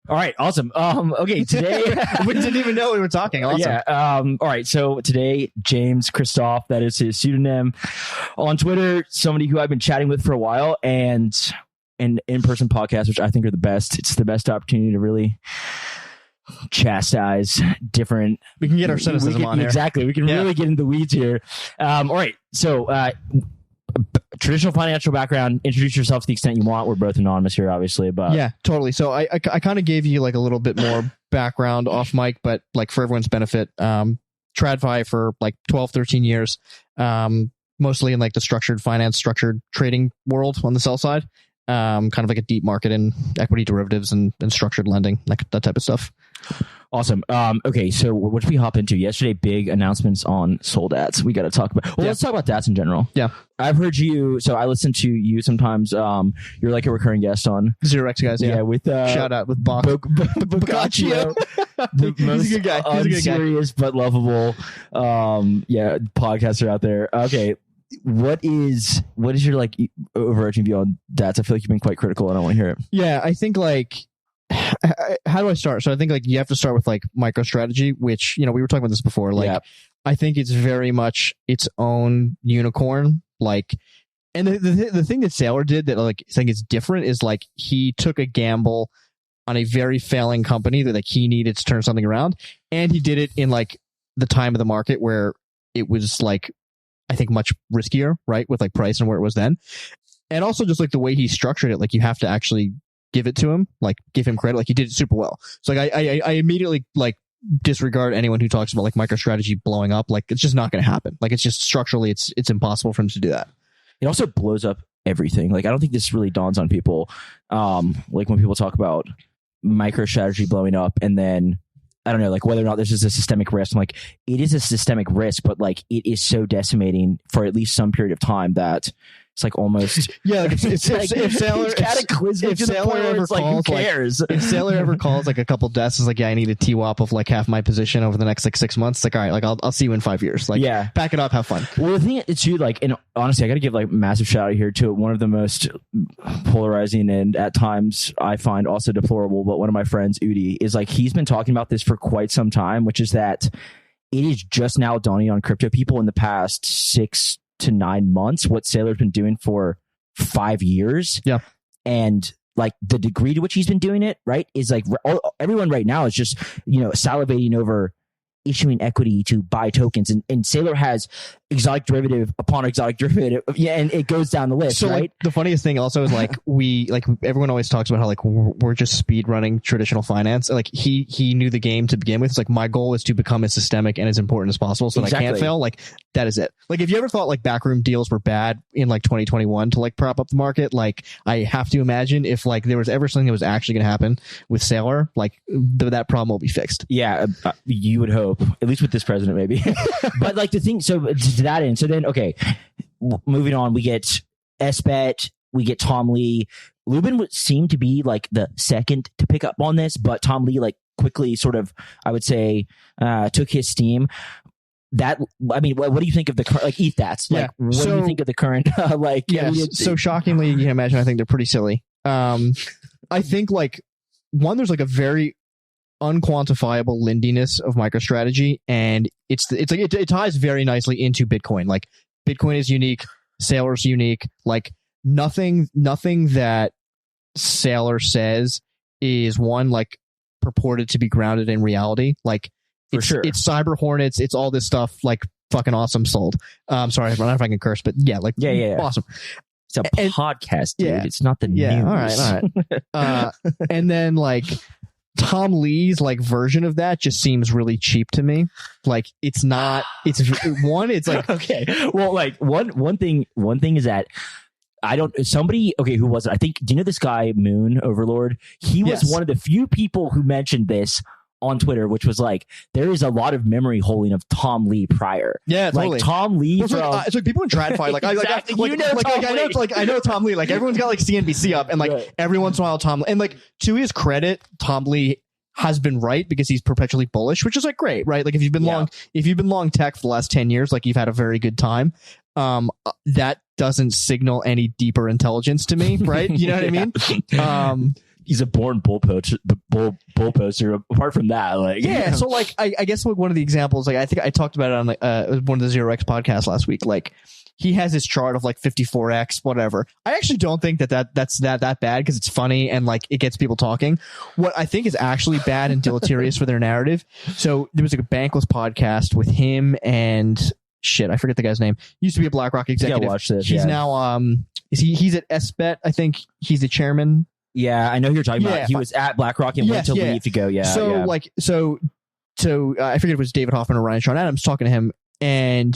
All right, awesome. Okay, today we didn't even know we were talking. Awesome. Yeah. All right. So today, James Christoph, that is his pseudonym on Twitter, somebody who I've been chatting with for a while, and an in-person podcast, which I think are the best. It's the best opportunity to really chastise different. We can get our cynicism on here. Exactly. We can really get into the weeds here. All right. So, traditional financial background, introduce yourself to the extent you want. We're both anonymous here, obviously, but yeah, totally. So I kind of gave you like a little bit more background off mic, but like for everyone's benefit, TradFi for like 12, 13 years, mostly in like the structured finance, structured trading world on the sell side, kind of like a deep market in equity derivatives and structured lending, like that type of stuff. Awesome. Okay, so what should we hop into? Yesterday, big announcements on Soldats. We got to talk about. Well, let's talk about DATs in general. Yeah, I've heard you. So I listen to you sometimes. You're like a recurring guest on 0x guys. Yeah, with shout out with Boccaccio, the most He's a good guy. He's a good guy. Unserious but lovable. Podcaster out there. Okay. What is your like overarching view on DATs? I feel like you've been quite critical, and I want to hear it. Yeah, I think like. How do I start? So I think like you have to start with like MicroStrategy, which, we were talking about this before. Like, I think it's very much its own unicorn. Like, and the thing that Saylor did that like I think is different is like he took a gamble on a very failing company that like he needed to turn something around, and he did it in like the time of the market where it was like I think much riskier, right, with like price and where it was then, and also just like the way he structured it. Like you have to actually give it to him, like give him credit, like he did it super well. So like I immediately like disregard anyone who talks about like MicroStrategy blowing up. Like it's just not going to happen. Like it's just structurally it's impossible for him to do that. It also blows up everything. Like I don't think this really dawns on people. Like when people talk about MicroStrategy blowing up, and then I don't know, like whether or not this is a systemic risk. I'm like, it is a systemic risk, but like it is so decimating for at least some period of time that it's like almost if Saylor cataclysmic. If Saylor ever calls, like, who cares? If Saylor ever calls like a couple deaths, is like, yeah, I need a TWAP of like half my position over the next like 6 months. It's like, all right, like I'll see you in 5 years. Like, back it up, have fun. Well, the thing is too, like, and honestly, I got to give like massive shout out here to one of the most polarizing and at times I find also deplorable, but one of my friends, Udi, is like he's been talking about this for quite some time, which is that it is just now dawning on crypto people in the past 6 to 9 months what Saylor's been doing for 5 years. Yeah. And like the degree to which he's been doing it, right, is like everyone right now is just, salivating over issuing equity to buy tokens, and Saylor has exotic derivative upon exotic derivative, and it goes down the list. So right, like, the funniest thing also is like everyone always talks about how like we're just speed running traditional finance. Like he knew the game to begin with. It's like my goal is to become as systemic and as important as possible so that I can't fail. Like that is it. Like if you ever thought like backroom deals were bad in like 2021 to like prop up the market, like I have to imagine if like there was ever something that was actually going to happen with Saylor, like that problem will be fixed. Yeah, you would hope, at least with this president, maybe. But like the thing, so to that end, so then okay, moving on, we get SBET, we get Tom Lee. Lubin would seem to be like the second to pick up on this, but Tom Lee like quickly sort of, I would say, took his steam. That, I mean, what do you think of the current, like ETHs? Like, what do you think of the current, like? Yeah, so shockingly, you can imagine, I think they're pretty silly. I think like one, there's like a very unquantifiable lindiness of MicroStrategy, and it's like it ties very nicely into Bitcoin. Like Bitcoin is unique, Saylor's unique. Like nothing that Saylor says is one like purported to be grounded in reality. Like it's cyber hornets, it's all this stuff. Like fucking awesome, sold. Sorry, I don't know if I can curse, but yeah, awesome. It's a podcast, dude. It's not the news. All right. And then like Tom Lee's like version of that just seems really cheap to me. Like it's not. It's one. It's like okay. Well, like one thing is that I don't. Somebody. Okay, who was it? I think. Do you know this guy Moon Overlord? He was one of the few people who mentioned this on Twitter, which was like there is a lot of memory holding of Tom Lee prior. Yeah, totally. Like Tom Lee. It's like people in TradFi. Like I know Tom Lee. Like everyone's got like CNBC up, and like every once in a while Tom Lee, and like to his credit, Tom Lee has been right because he's perpetually bullish, which is like great, right? Like if you've been long tech for the last 10 years, like you've had a very good time. That doesn't signal any deeper intelligence to me, right? You know what I mean? he's a born bull poster. Apart from that, like So like I guess like one of the examples, like I think I talked about it on like one of the 0x podcasts last week. Like he has this chart of like 54x whatever. I actually don't think that's that bad because it's funny and like it gets people talking. What I think is actually bad and deleterious for their narrative. So there was like a Bankless podcast with him and shit, I forget the guy's name. He used to be a BlackRock executive. Yeah, watch this. He's now he's at SBET. I think he's the chairman. Yeah, I know who you're talking about. He was at BlackRock and went to leave to go. Yeah. So I forget if it was David Hoffman or Ryan Sean Adams talking to him, and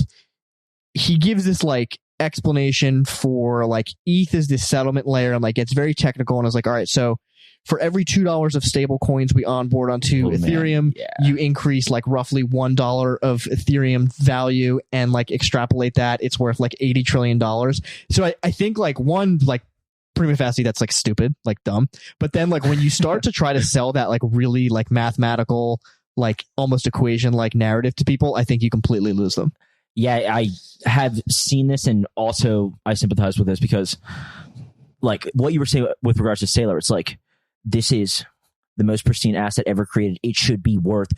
he gives this like explanation for like ETH is this settlement layer, and like it's very technical. And I was like, all right, so for every $2 of stable coins we onboard onto Ethereum, you increase like roughly $1 of Ethereum value, and like extrapolate that, it's worth like $80 trillion. So I think like one, like prima facie, that's like stupid, like dumb. But then like when you start to try to sell that like really like mathematical, like almost equation like narrative to people, I think you completely lose them. Yeah, I have seen this, and also I sympathize with this because, like, what you were saying with regards to Saylor, it's like, this is the most pristine asset ever created. It should be worth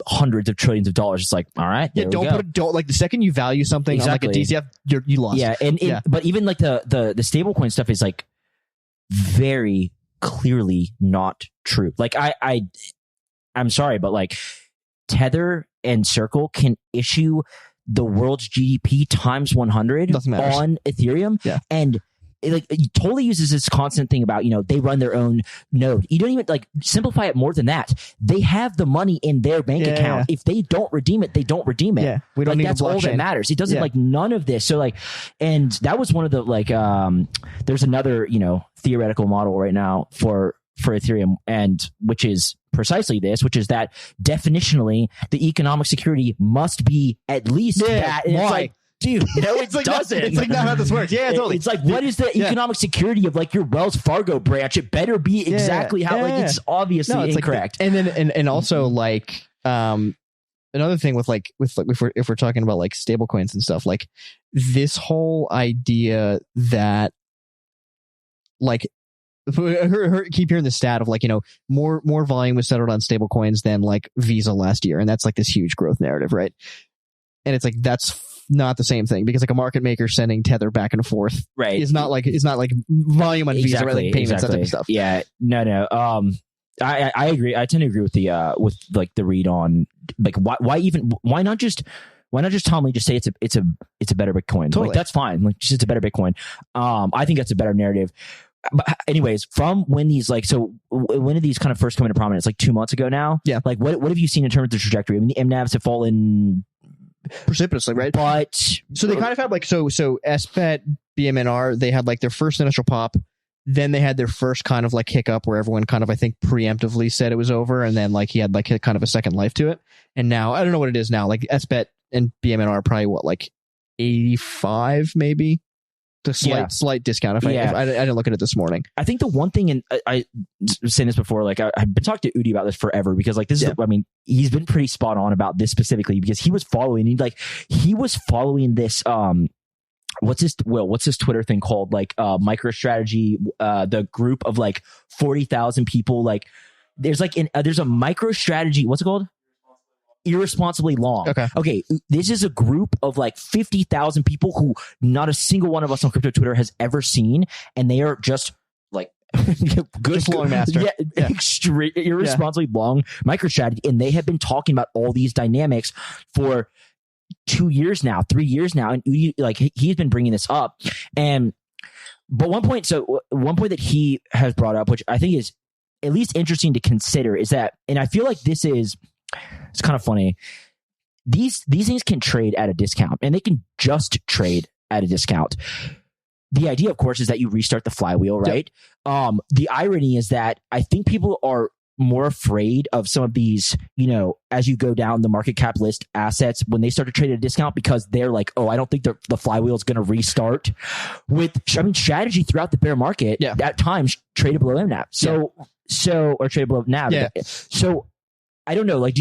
hundreds of trillions of dollars. It's like, all right, don't like the second you value something on like a DCF, you lost. Yeah, but even like the stablecoin stuff is like very clearly not true. Like I'm sorry, but like Tether and Circle can issue the world's GDP times 100 on Ethereum, and it totally uses this constant thing about, they run their own node. You don't even like simplify it more than that. They have the money in their bank account. If they don't redeem it, they don't redeem it. Yeah, we don't need that's all that matters. It doesn't like none of this. So like, and that was one of the like, there's another theoretical model right now for Ethereum, and which is precisely this, which is that definitionally the economic security must be at least that. And it's like, dude, no, it doesn't. It's like not how this works. Yeah, totally. It's like, what is the economic security of like your Wells Fargo branch? It better be exactly how. Like, it's obviously incorrect. Like, and also like another thing with if we're talking about like stablecoins and stuff, like this whole idea that like. Keep hearing the stat of like more volume was settled on stable coins than like Visa last year, and that's like this huge growth narrative, right? And it's like that's not the same thing, because like a market maker sending Tether back and forth, right, is not like volume on Visa, right? Like payments, that type of stuff. Yeah, no. I agree. I tend to agree with the read on like why not just Tom Lee just say it's a better Bitcoin? Totally. Like that's fine. Like just it's a better Bitcoin. I think that's a better narrative. But anyways, from when these when did these kind of first come into prominence? Like 2 months ago now? Yeah. Like what have you seen in terms of the trajectory? I mean, the MNAVs have fallen precipitously, right? But so they kind of had like so SPET, BMNR, they had like their first initial pop, then they had their first kind of like hiccup where everyone kind of I think preemptively said it was over, and then like he had like kind of a second life to it. And now I don't know what it is now. Like SPET and BMNR are probably like 85 maybe. The slight discount. I didn't look at it this morning. I think the one thing, and I was saying this before, like I've been talking to Udi about this forever, because like this is, he's been pretty spot on about this specifically, because he was following this, what's this Twitter thing called? Like MicroStrategy, the group of like 40,000 people. Like there's like there's a MicroStrategy, what's it called? Irresponsibly long. Okay. This is a group of like 50,000 people who not a single one of us on crypto Twitter has ever seen, and they are just like just long master. Extreme, irresponsibly long MicroStrategy, and they have been talking about all these dynamics for 2 years now, 3 years now, and like he's been bringing this up. But one point that he has brought up, which I think is at least interesting to consider, is that, and I feel like it's kind of funny. These things can trade at a discount, and they can just trade at a discount. The idea, of course, is that you restart the flywheel, right? Yep. The irony is that I think people are more afraid of some of these, as you go down the market cap list assets when they start to trade at a discount, because they're like, oh, I don't think the flywheel is going to restart. Strategy throughout the bear market at times traded below MNAV. Or traded below NAV. Yeah. So I don't know. Like,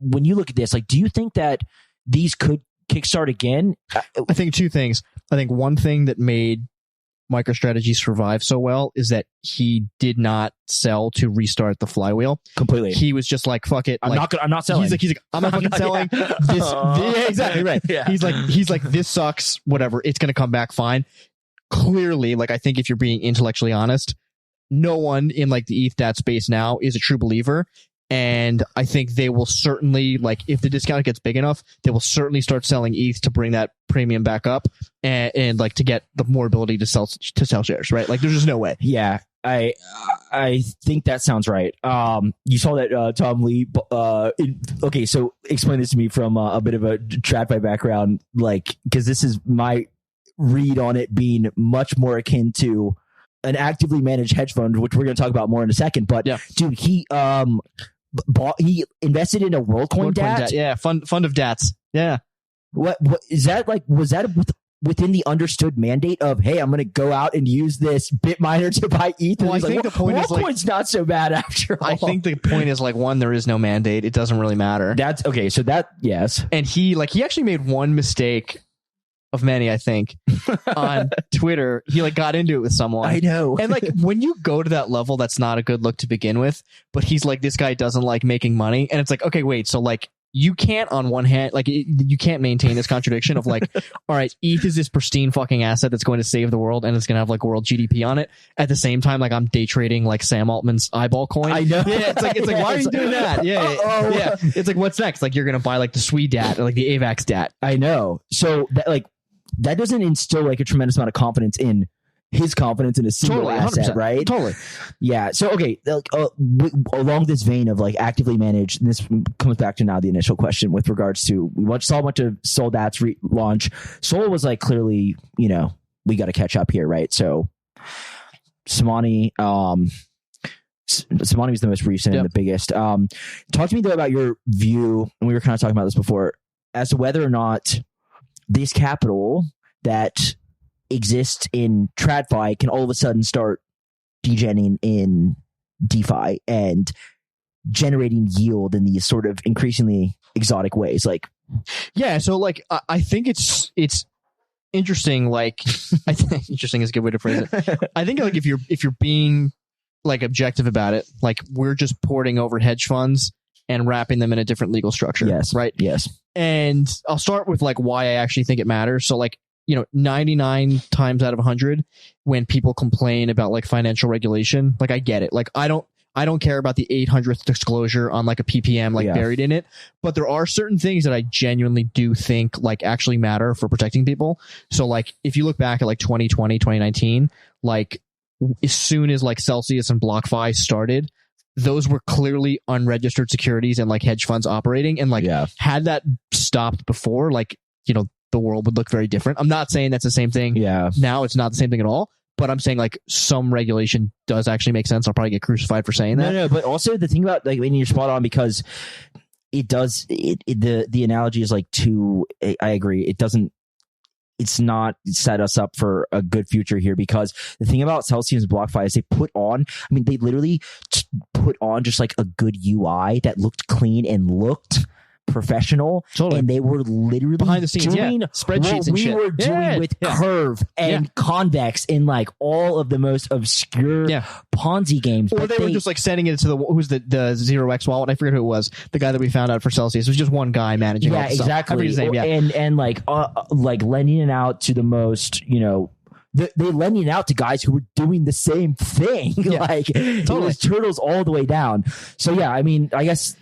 when you look at this, like, do you think that these could kickstart again? I think two things. I think one thing that made MicroStrategy survived so well is that he did not sell to restart the flywheel completely. He was just like, fuck it. I'm not selling. He's like, I'm not fucking selling this. Yeah, exactly right. Yeah. He's like, this sucks. Whatever. It's going to come back fine. Clearly, like, I think if you're being intellectually honest, no one in like the ETH DAT space now is a true believer. And I think they will certainly, like, if the discount gets big enough, they will certainly start selling ETH to bring that premium back up and like to get the more ability to sell shares, right? Like, there's just no way. Yeah, I think that sounds right. You saw that Tom Lee. Okay, so explain this to me from a bit of a TradFi background, like, because this is my read on it being much more akin to an actively managed hedge fund, which we're going to talk about more in a second. But yeah, dude, he invested in a WorldCoin DAT. Yeah, fund of DATs. Yeah. What is that like? Was that within the understood mandate of, hey, I'm going to go out and use this Bitminer to buy ETH? Well, I think the point is, like, WorldCoin's not so bad after all. I think the point is, like, one, there is no mandate. It doesn't really matter. That's okay. So that, yes. And he actually made one mistake of many, I think, on Twitter. He like got into it with someone. I know. And like, when you go to that level, that's not a good look to begin with. But he's like, this guy doesn't like making money. And it's like, okay, wait. So like, you can't, on one hand, like, you can't maintain this contradiction of like, all right, ETH is this pristine fucking asset that's going to save the world and it's going to have like world GDP on it. At the same time, like, I'm day trading like Sam Altman's eyeball coin. I know. Yeah, it's like why are you doing that? Yeah, yeah. It's like, what's next? Like, you're going to buy like the Swede DAT or like the AVAX DAT. I know. So that, like, that doesn't instill like a tremendous amount of confidence in his confidence in a single asset, right? Totally. Yeah. So, okay, along this vein of like actively managed, and this comes back to now the initial question with regards to, we saw a bunch of Sol DATs launch. Sol was like, clearly, you know, we got to catch up here, right? So Samani was the most recent and the biggest. Talk to me though about your view, and we were kind of talking about this before, as to whether or not this capital that exists in TradFi can all of a sudden start degenerating in DeFi and generating yield in these sort of increasingly exotic ways. Like, yeah, so like, I think it's interesting. Like, I think interesting is a good way to phrase it. I think like if you're being like objective about it, like, we're just porting over hedge funds and wrapping them in a different legal structure. Yes. Right. Yes. And I'll start with like why I actually think it matters. So like, you know, 99 times out of 100, when people complain about like financial regulation, like, I get it. Like, I don't care about the 800th disclosure on like a PPM like buried in it, but there are certain things that I genuinely do think like actually matter for protecting people. So like, if you look back at like 2020, 2019, like, as soon as like Celsius and BlockFi started, those were clearly unregistered securities and like hedge funds operating. And like, had that stopped before, like, you know, the world would look very different. I'm not saying that's the same thing. Yeah. Now it's not the same thing at all, but I'm saying like some regulation does actually make sense. I'll probably get crucified for saying that. No, but also the thing about, like, when you're spot on, because it does, the analogy is like I agree. It's not set us up for a good future here, because the thing about Celsius and BlockFi is they literally put on just like a good UI that looked clean and looked professional. Totally. And they were literally behind the scenes doing spreadsheets and shit. We were doing with Curve and Convex in like all of the most obscure Ponzi games. Or they were just like sending it to who's the 0x wallet. I forget who it was. The guy that we found out for Celsius. It was just one guy managing all the stuff. Exactly. I forget his name, and like lending it out to the most, you know, they lending it out to guys who were doing the same thing. Like, totally. It was turtles all the way down. So yeah, I mean, I guess.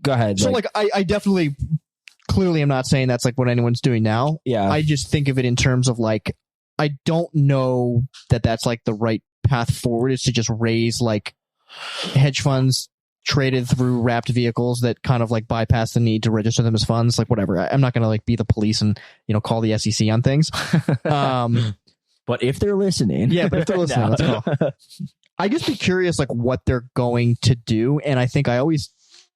Go ahead. So like I definitely, clearly I'm not saying that's like what anyone's doing now. Yeah. I just think of it in terms of like, I don't know that that's like the right path forward, is to just raise like hedge funds traded through wrapped vehicles that kind of like bypass the need to register them as funds. Like, whatever. I'm not going to like be the police and, you know, call the SEC on things. But if they're listening. Yeah, but if they're listening, let's go. I just be curious like what they're going to do. And I think I always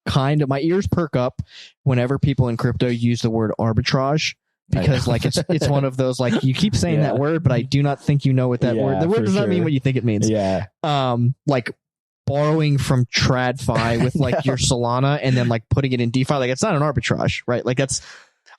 kind of, my ears perk up whenever people in crypto use the word arbitrage, because like it's one of those, like, you keep saying that word, but I do not think you know what that word. The word does not mean what you think it means. Yeah. Like borrowing from TradFi with like your Solana and then like putting it in DeFi, like, it's not an arbitrage, right? Like, that's,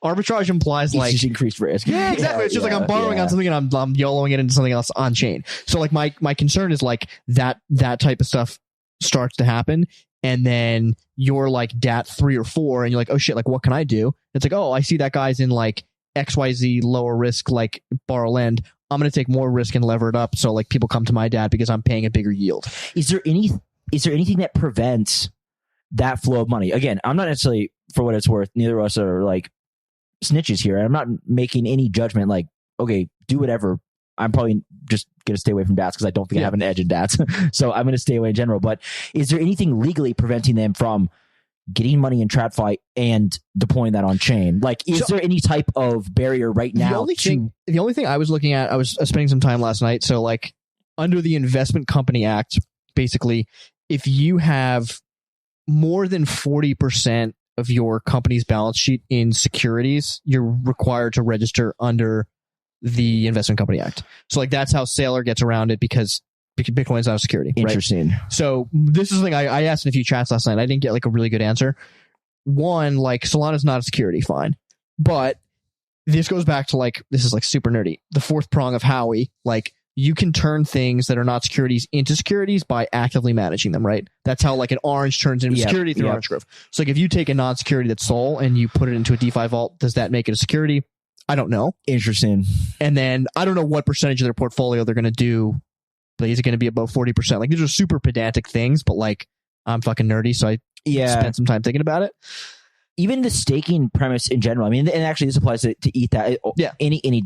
Arbitrage implies It's like just increased risk. yeah, exactly. It's just like I'm borrowing on something and I'm YOLOing it into something else on chain. So like my concern is like that type of stuff starts to happen, and then you're like DAT 3 or 4, and you're like, oh shit, like what can I do? It's like, oh, I see that guy's in like XYZ lower risk, like borrow lend. I'm going to take more risk and lever it up, so like people come to my DAT because I'm paying a bigger yield. Is there anything that prevents that flow of money? Again, I'm not necessarily, for what it's worth, neither of us are like snitches here. I'm not making any judgment like, okay, do whatever. I'm probably just going to stay away from DATs because I don't think I have an edge in DATs. So I'm going to stay away in general. But is there anything legally preventing them from getting money in TradFi and deploying that on chain? Like, is there any type of barrier right now? The only thing I was looking at, I was spending some time last night. So like under the Investment Company Act, basically, if you have more than 40% of your company's balance sheet in securities, you're required to register under the Investment Company Act. So like that's how Saylor gets around it because Bitcoin's not a security. Interesting. Right? So this is the thing I asked in a few chats last night. I didn't get like a really good answer. One, like Solana's not a security, fine. But this goes back to like, this is like super nerdy. The fourth prong of Howey, like you can turn things that are not securities into securities by actively managing them, right? That's how like an orange turns into security through Orange Grove. So like if you take a non-security that's Sol and you put it into a DeFi vault, does that make it a security? I don't know. Interesting. And then I don't know what percentage of their portfolio they're going to do. Like, is it going to be above 40%? Like these are super pedantic things, but like I'm fucking nerdy, so I spent some time thinking about it. Even the staking premise in general. I mean, and actually this applies to ETH. Any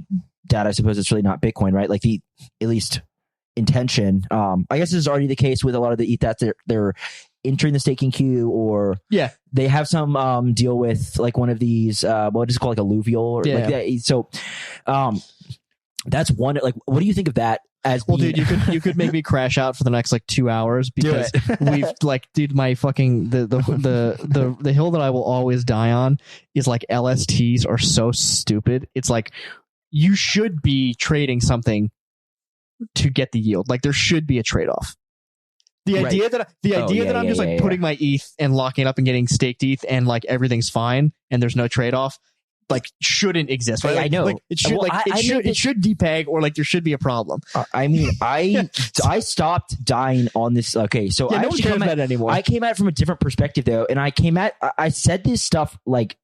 data, I suppose it's really not Bitcoin, right? Like the at least intention. I guess this is already the case with a lot of the ETH that they're entering the staking queue, or they have some deal with like one of these what is it called, like alluvial or like that. So that's one. Like, what do you think of that? Well, dude, you could make me crash out for the next like 2 hours because we've like, dude, my fucking the hill that I will always die on is like LSTs are so stupid. It's like you should be trading something to get the yield. Like there should be a trade off. The idea that I'm just like putting my ETH and locking it up and getting staked ETH and like everything's fine and there's no trade off, like shouldn't exist, right? I know. Like, it should it should depeg, or like there should be a problem. I mean, I stopped dying on this. Okay, so no one cares about it anymore. I came at it from a different perspective though, and I said this stuff like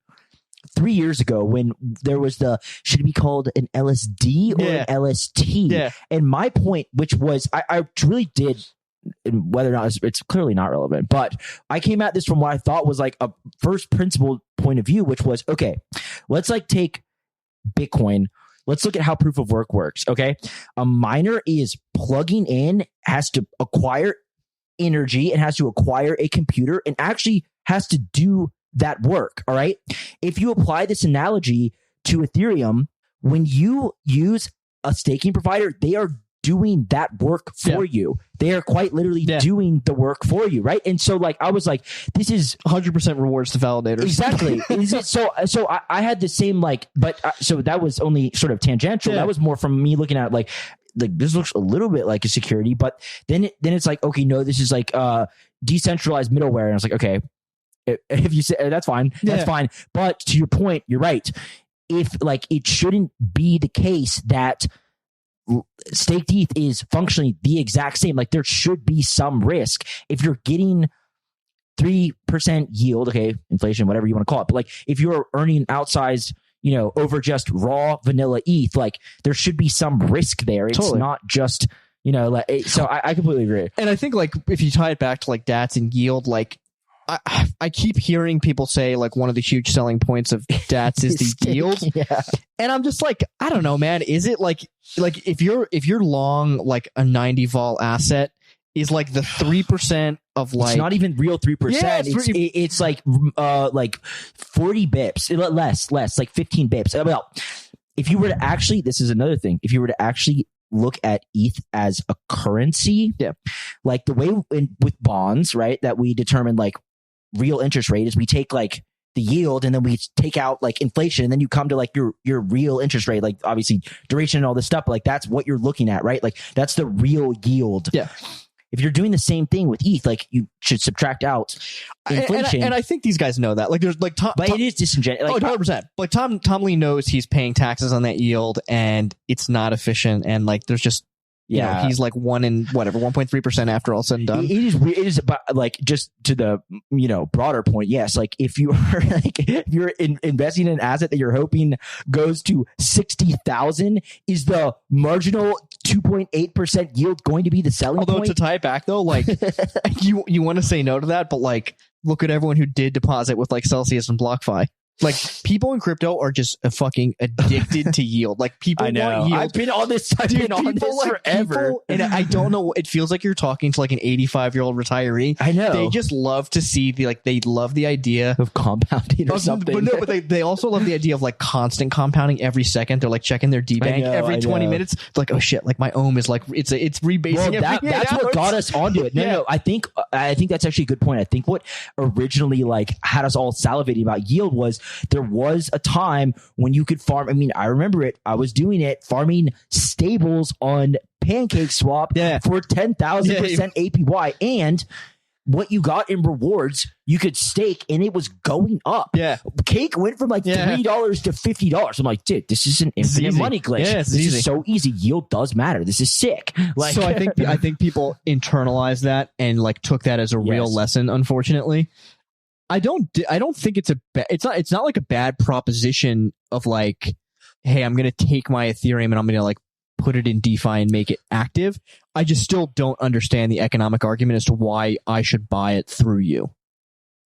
3 years ago when there was should it be called an LSD or an LST? Yeah. And my point, which was I really did, whether or not it's clearly not relevant, but I came at this from what I thought was like a first principle point of view, which was, okay, let's like take Bitcoin. Let's look at how proof of work works. Okay. A miner is plugging in, has to acquire energy and has to acquire a computer and actually has to do that work. All right. If you apply this analogy to Ethereum, when you use a staking provider, they are doing that work for you. They are quite literally doing the work for you, right? And so, like, I was like, this is 100% rewards to validators. Exactly. Is it so I had the same like, but so that was only sort of tangential. That was more from me looking at like this looks a little bit like a security, but then it's like, okay, no, this is like decentralized middleware, and I was like, okay, if you say that's fine, that's fine. But to your point, you're right. If like it shouldn't be the case that staked ETH is functionally the exact same. Like there should be some risk if you're getting 3% yield, okay, inflation, whatever you want to call it. But like if you're earning outsized, over just raw vanilla ETH, like there should be some risk there. It's not just, like, so I completely agree. And I think like if you tie it back to like DATs and yield, like I keep hearing people say like one of the huge selling points of DATs is the yield. And I'm just like, I don't know, man. Is it like if you're long like a 90 vol asset, is like the 3% of like, it's not even real 3%. Yeah, it's like 40 bips, less like 15 bips. Well, if you were to actually, this is another thing. If you were to actually look at ETH as a currency, like the way with bonds, right, that we determine like real interest rate is we take like the yield and then we take out like inflation and then you come to like your real interest rate, like obviously duration and all this stuff, but like that's what you're looking at, right? Like that's the real yield. if you're doing the same thing with ETH, like you should subtract out inflation. And I think these guys know that. Like there's like but it is disingenuous. Like, 100%. Like Tom Lee knows he's paying taxes on that yield, and it's not efficient. And like there's just you know, he's like 1.3% after all said and done. It is about like just to the broader point. Yes, like if you are investing in an asset that you're hoping goes to 60,000, is the marginal 2.8% yield going to be the selling point? To tie it back though, like you want to say no to that, but like look at everyone who did deposit with like Celsius and BlockFi. Like people in crypto are just fucking addicted to yield. Like people want yield. I've been on this. I've been on this forever. And I don't know. It feels like you're talking to like an 85-year-old retiree. I know. They just love to see they love the idea of compounding or something. But they also love the idea of like constant compounding every second. They're like checking their D-Bank every 20 minutes. It's like, oh shit, like my ohm is like it's rebasing. Well, that's what got us onto it. No, I think that's actually a good point. I think what originally like had us all salivating about yield was there was a time when you could farm. I mean, I remember it. I was doing it, farming stables on PancakeSwap for 10,000% APY. And what you got in rewards, you could stake, and it was going up. Yeah. Cake went from like $3 to $50. I'm like, dude, this is an infinite money glitch. Yeah, this is so easy. Yield does matter. This is sick. Like, so I think people internalized that and like took that as a real lesson, unfortunately. I don't think it's not like a bad proposition of like, hey, I'm going to take my Ethereum and I'm going to like put it in DeFi and make it active. I just still don't understand the economic argument as to why I should buy it through you.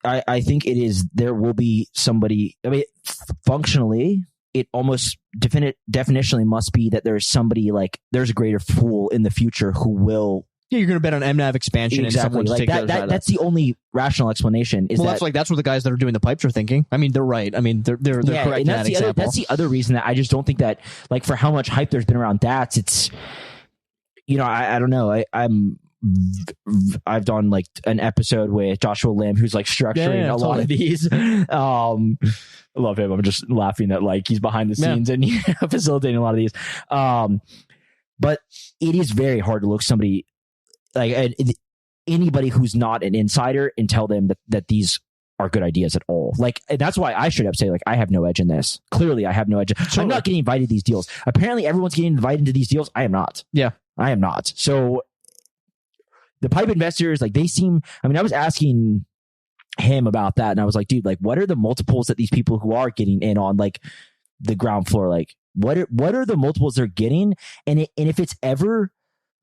I think it is, there will be somebody, I mean, functionally, it almost definitionally must be that there's somebody like, there's a greater fool in the future who will. Yeah, you're going to bet on MNAV expansion and someone like that's the only rational explanation. That's what the guys that are doing the pipes are thinking. I mean, they're right. I mean, they're correct in that example. That's the other reason that I just don't think that, like, for how much hype there's been around DATs, it's, I don't know. I've done like an episode with Joshua Lim, who's like structuring a lot of these. I love him. I'm just laughing that like he's behind the scenes and facilitating a lot of these. But it is very hard to look somebody like anybody who's not an insider and tell them that these are good ideas at all. Like, and that's why I should have said, like, I have no edge in this. Clearly, I have no edge. I'm not getting invited to these deals. Apparently, everyone's getting invited into these deals. I am not. Yeah. I am not. So the pipe investors, like, they seem, I mean, I was asking him about that, and I was like, dude, like, what are the multiples that these people who are getting in on, like, the ground floor, like, what are the multiples they're getting? And if it's ever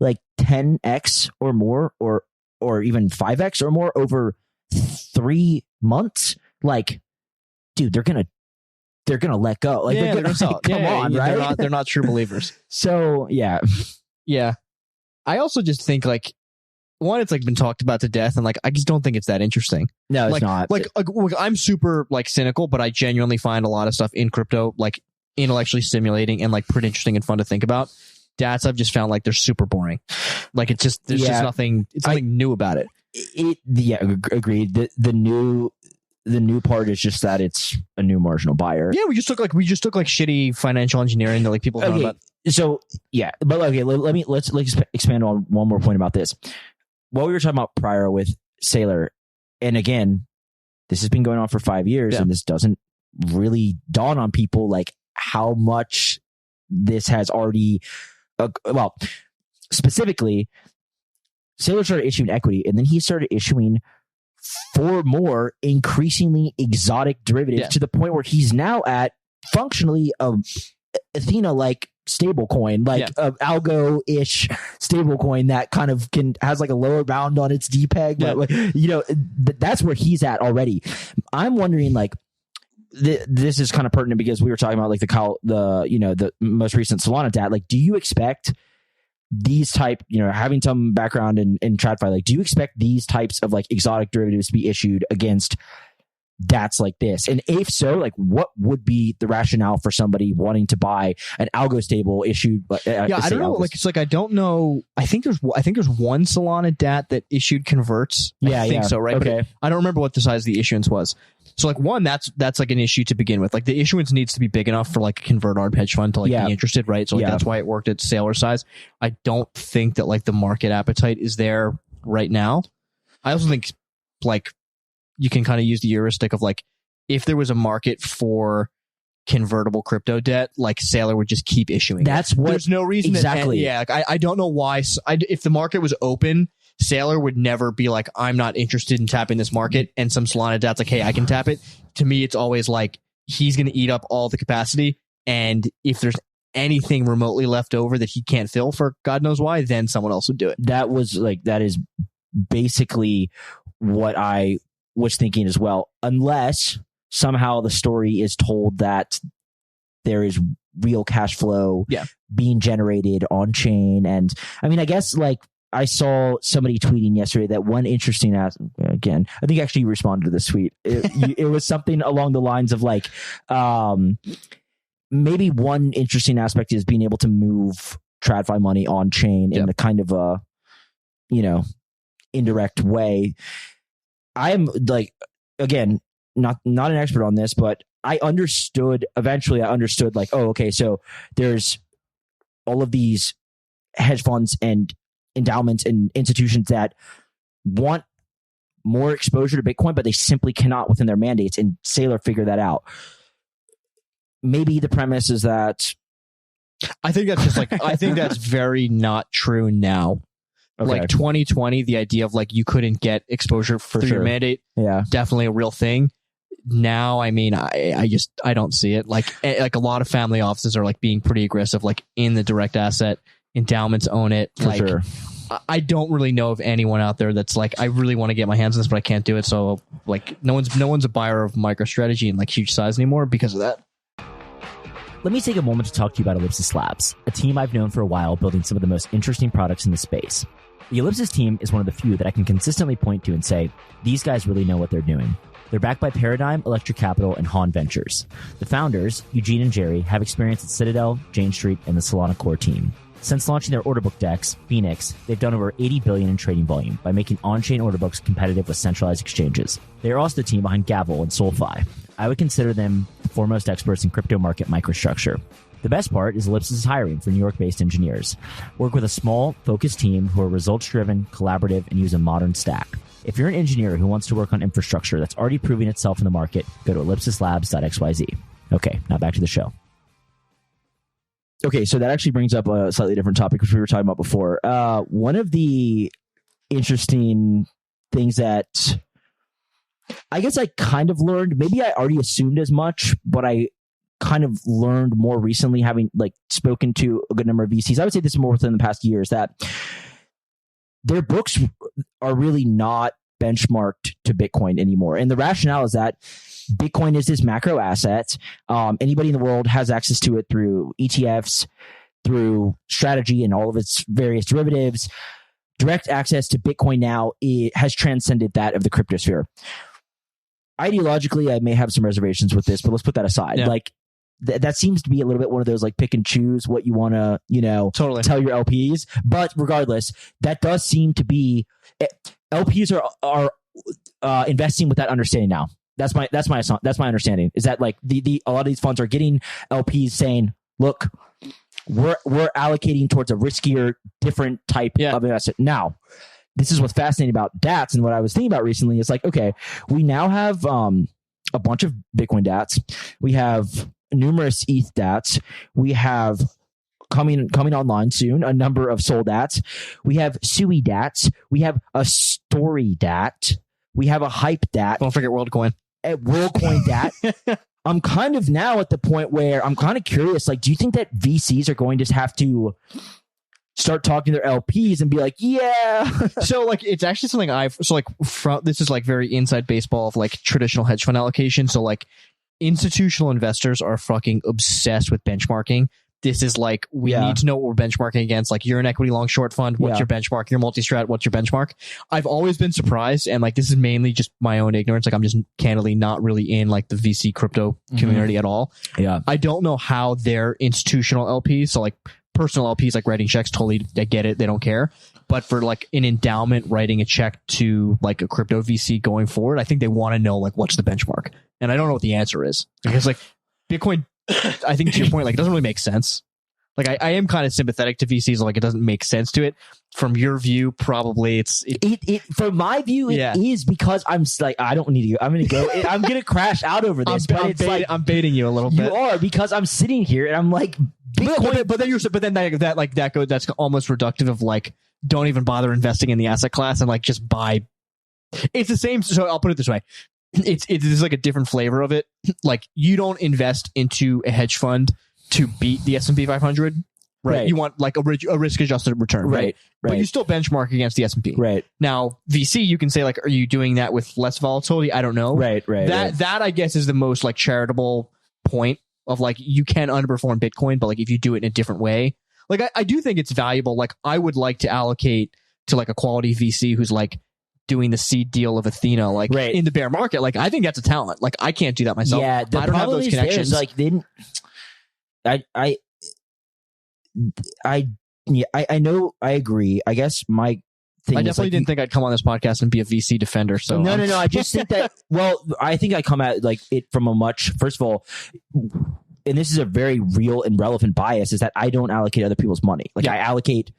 like 10x or more, or even 5x or more over 3 months, like, dude, they're gonna let go. Like, they're gonna come on, right? They're not true believers. So yeah. I also just think like, one, it's like been talked about to death, and like I just don't think it's that interesting. No, it's like, not. Like I'm super like cynical, but I genuinely find a lot of stuff in crypto like intellectually stimulating and like pretty interesting and fun to think about. DATs I've just found like they're super boring. Like it's just there's just nothing. It's nothing new about it. Agreed. The new part is just that it's a new marginal buyer. Yeah, we just took like shitty financial engineering that like people know about. So yeah, but okay, let's expand on one more point about this. What we were talking about prior with Saylor, and again, this has been going on for 5 years, and this doesn't really dawn on people like how much this has already. Well, specifically, Saylor started issuing equity, and then he started issuing 4 more increasingly exotic derivatives to the point where he's now at functionally a Athena-like stablecoin, like a algo-ish stablecoin that kind of has like a lower bound on its depeg. But, that's where he's at already. I'm wondering, like, this is kind of pertinent because we were talking about like the most recent Solana DAT. Like, do you expect these type, having some background in TradFi, like, do you expect these types of like exotic derivatives to be issued against DATs like this? And if so, like what would be the rationale for somebody wanting to buy an algo stable issued? I don't know. Like it's like I don't know. I think there's one Solana DAT that issued converts. I think so, right? Okay. But I don't remember what the size of the issuance was. So like one, that's like an issue to begin with. Like the issuance needs to be big enough for like a convert arb hedge fund to like be interested, right? So like that's why it worked at Saylor size. I don't think that like the market appetite is there right now. I also think like you can kind of use the heuristic of like if there was a market for convertible crypto debt, like Saylor would just keep issuing. That's what. There's no reason. Exactly. Like I don't know why. If the market was open, Saylor would never be like, I'm not interested in tapping this market. And some Solana DAT's like, hey, I can tap it. To me, it's always like he's going to eat up all the capacity. And if there's anything remotely left over that he can't fill for God knows why, then someone else would do it. That is basically what I was thinking as well, unless somehow the story is told that there is real cash flow being generated on chain. And I mean, I guess like I saw somebody tweeting yesterday that one interesting again, I think actually you responded to this tweet. It was something along the lines of like, maybe one interesting aspect is being able to move TradFi money on chain in a kind of a, indirect way. I am like, again, not an expert on this, but eventually I understood like, oh, okay, so there's all of these hedge funds and endowments and institutions that want more exposure to Bitcoin, but they simply cannot within their mandates, and Saylor figured that out. Maybe the premise is that I think that's just like I think that's very not true now. Okay. Like 2020, the idea of like you couldn't get exposure through your mandate, definitely a real thing. Now, I mean, I don't see it. Like a lot of family offices are like being pretty aggressive, like in the direct asset. Endowments own it. I don't really know of anyone out there that's like, I really want to get my hands on this, but I can't do it. So like no one's a buyer of MicroStrategy in like huge size anymore because of that. Let me take a moment to talk to you about Ellipsis Labs, a team I've known for a while building some of the most interesting products in the space. The Ellipsis team is one of the few that I can consistently point to and say, these guys really know what they're doing. They're backed by Paradigm, Electric Capital, and Han Ventures. The founders, Eugene and Jerry, have experience at Citadel, Jane Street, and the Solana core team. Since launching their order book DEX, Phoenix, they've done over $80 billion in trading volume by making on-chain order books competitive with centralized exchanges. They are also the team behind Gavel and SolFi. I would consider them the foremost experts in crypto market microstructure. The best part is Ellipsis is hiring for New York-based engineers. Work with a small, focused team who are results-driven, collaborative, and use a modern stack. If you're an engineer who wants to work on infrastructure that's already proving itself in the market, go to ellipsislabs.xyz. Okay, now back to the show. Okay, so that actually brings up a slightly different topic, which we were talking about before. One of the interesting things that I guess I kind of learned, maybe I already assumed as much, but I kind of learned more recently, having like spoken to a good number of VCs. I would say this is more within the past year, is that their books are really not benchmarked to Bitcoin anymore. And the rationale is that Bitcoin is this macro asset. Anybody in the world has access to it through ETFs, through strategy and all of its various derivatives. Direct access to Bitcoin now has transcended that of the cryptosphere. Ideologically, I may have some reservations with this, but let's put that aside. Yeah. Like that seems to be a little bit one of those like pick and choose what you want to, totally tell your LPs. But regardless, that does seem to be LPs are investing with that understanding now. That's my understanding, is that like a lot of these funds are getting LPs saying, look, we're allocating towards a riskier, different type of investment. Now, this is what's fascinating about DATs, and what I was thinking about recently is like, okay, we now have a bunch of Bitcoin DATs. We have numerous ETH DATs. We have coming online soon a number of Sol DATs. We have Sui DATs. We have a Story DAT. We have a Hype DAT. Don't forget WorldCoin. At WorldCoin DAT. I'm kind of now at the point where I'm kind of curious, like, do you think that VCs are going to have to start talking to their LPs and be like, yeah. So like, it's actually something this is like very inside baseball of like traditional hedge fund allocation. So like institutional investors are fucking obsessed with benchmarking this is like, we need to know what we're benchmarking against. Like, you're an equity long short fund. What's your benchmark? You're multi-strat. What's your benchmark? I've always been surprised. And like, this is mainly just my own ignorance. Like, I'm just candidly not really in like the VC crypto community at all. Yeah. I don't know how their institutional LPs, so like personal LPs, like writing checks, totally, I get it. They don't care. But for like an endowment writing a check to like a crypto VC going forward, I think they want to know like, what's the benchmark? And I don't know what the answer is, because like Bitcoin, I think to your point, like, it doesn't really make sense. Like, I am kind of sympathetic to VCs. Like, it doesn't make sense to it. From your view, probably it from my view, it is, because I'm like, I don't need to. I'm going to go. I'm going to crash out over this. I'm baiting you a little bit. You are, because I'm sitting here and I'm like, Bitcoin. But then that's almost reductive of like, don't even bother investing in the asset class and like just buy. It's the same. So I'll put it this way. It's like a different flavor of it. Like, you don't invest into a hedge fund to beat the S&P 500, right? You want like a risk adjusted return, right? But you still benchmark against the S&P, right? Now, VC, you can say like, are you doing that with less volatility? I don't know, right. That I guess is the most like charitable point of like, you can underperform Bitcoin, but like if you do it in a different way, like I do think it's valuable. Like, I would like to allocate to like a quality VC who's like doing the seed deal of Athena, like in the bear market. Like, I think that's a talent. Like, I can't do that myself. Yeah, I don't have those connections. Like, I know, I agree. I guess my thing I definitely like, didn't think I'd come on this podcast and be a VC defender. So no. I just think that, well, I think I come at like it from a much, first of all, and this is a very real and relevant bias, is that I don't allocate other people's money. Like, I allocate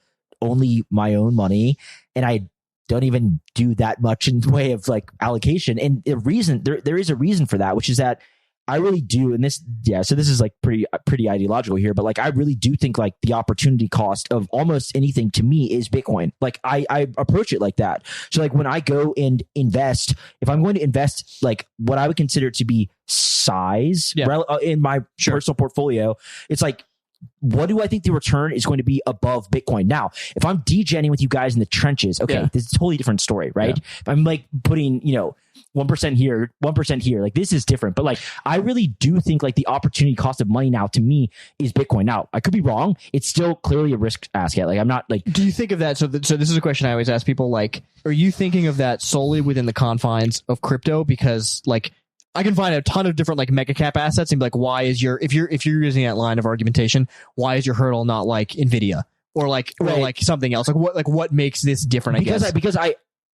only my own money, and I don't even do that much in the way of like allocation. And the reason there is a reason for that, which is that I really do, and this, so this is like pretty ideological here, but like, I really do think like the opportunity cost of almost anything to me is Bitcoin. Like, I approach it like that. So like, when I go and invest, if I'm going to invest like what I would consider to be size in my personal portfolio, it's like, what do I think the return is going to be above Bitcoin? Now, if I'm degenning with you guys in the trenches, okay, this is a totally different story, right? If I'm like putting, 1% here, 1% here, like, this is different. But like, I really do think like the opportunity cost of money now to me is Bitcoin. Now, I could be wrong. It's still clearly a risk asset. Like, I'm not like. Do you think of that? So this is a question I always ask people. Like, are you thinking of that solely within the confines of crypto? Because like, I can find a ton of different like mega cap assets and be like, why is if you're using that line of argumentation, why is your hurdle not like Nvidia or like something else? Like what makes this different? Because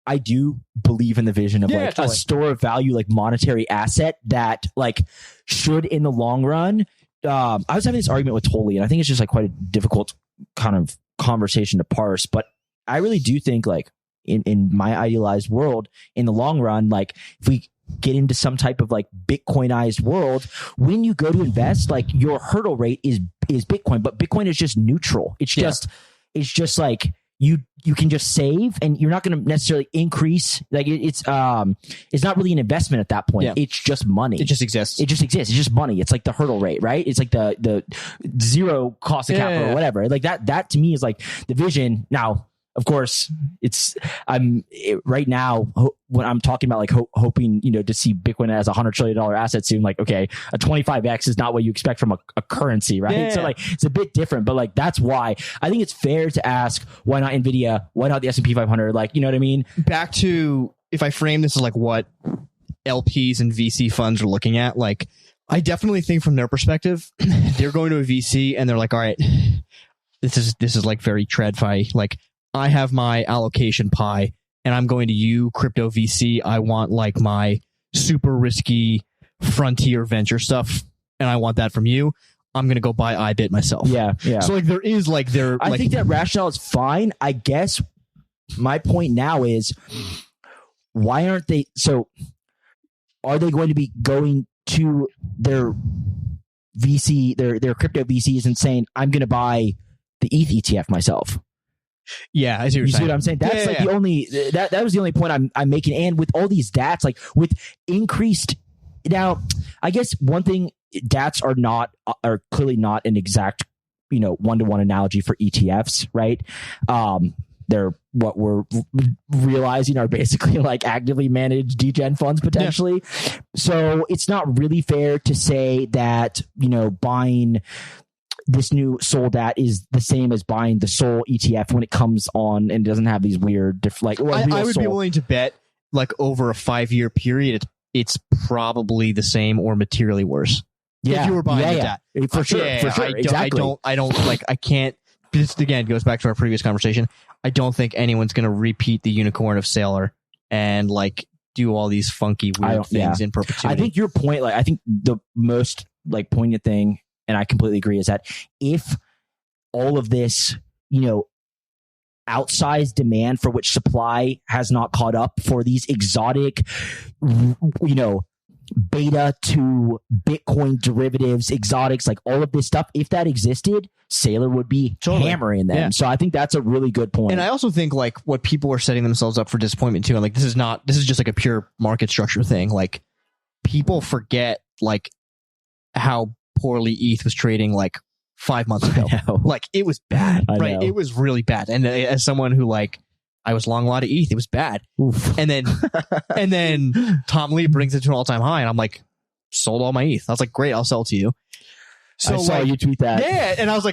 I do believe in the vision of a store of value, like monetary asset that like should in the long run. I was having this argument with Tolly, and I think it's just like quite a difficult kind of conversation to parse. But I really do think like in my idealized world, in the long run, like if we get into some type of like Bitcoinized world, when you go to invest, like your hurdle rate is Bitcoin, but Bitcoin is just neutral. It's just like you can just save, and you're not going to necessarily increase. Like it's not really an investment at that point. It's just money. It just exists. It's just money. It's like the hurdle rate, right? It's like the zero cost of capital or whatever. Like that to me is like the vision. Now, of course, right now when I'm talking about like hoping, to see Bitcoin as $100 trillion asset soon, like, okay, a 25x is not what you expect from a currency, right? So like, it's a bit different, but like, that's why I think it's fair to ask, why not Nvidia? Why not the S&P 500? Like, you know what I mean? Back to, if I frame this as like what LPs and VC funds are looking at, like, I definitely think from their perspective, they're going to a VC and they're like, all right, this is like very TradFi, like, I have my allocation pie and I'm going to you, crypto VC. I want like my super risky frontier venture stuff, and I want that from you. I'm going to go buy iBit myself. Yeah. So like, there is like I think that rationale is fine. I guess my point now is, why aren't they? So are they going to be going to their VC, their crypto VCs, and saying, I'm going to buy the ETH ETF myself? Yeah, I see what you're saying. See what I'm saying? That's the only that was the only point I'm making. And with all these DATs, like with increased, now I guess one thing, DATs are clearly not an exact 1-to-1 analogy for ETFs, right? They're what we're realizing are basically like actively managed degen funds potentially. So it's not really fair to say that buying this new Sol DAT is the same as buying the Sol ETF when it comes on and doesn't have these weird I would be willing to bet like over a 5-year period, it's probably the same or materially worse. Yeah, if you were buying the DAT. For sure. Exactly. I don't like. I can't. This again goes back to our previous conversation. I don't think anyone's going to repeat the unicorn of Saylor and like do all these funky weird things in perpetuity. I think your point, like I think the most like poignant thing, and I completely agree, is that if all of this, outsized demand for which supply has not caught up for these exotic, beta to Bitcoin derivatives, exotics, like all of this stuff, if that existed, Saylor would be hammering them. Yeah. So I think that's a really good point. And I also think like what people are setting themselves up for disappointment too. And like, this is just like a pure market structure thing. Like people forget like how poorly ETH was trading like 5 months ago. Like it was bad, right? It was really bad. And as someone who like, I was long a lot of ETH. It was bad. Oof. And then Tom Lee brings it to an all-time high, and I'm like, sold all my ETH. I was like, great, I'll sell it to you. So I saw you tweet that. Yeah, and I was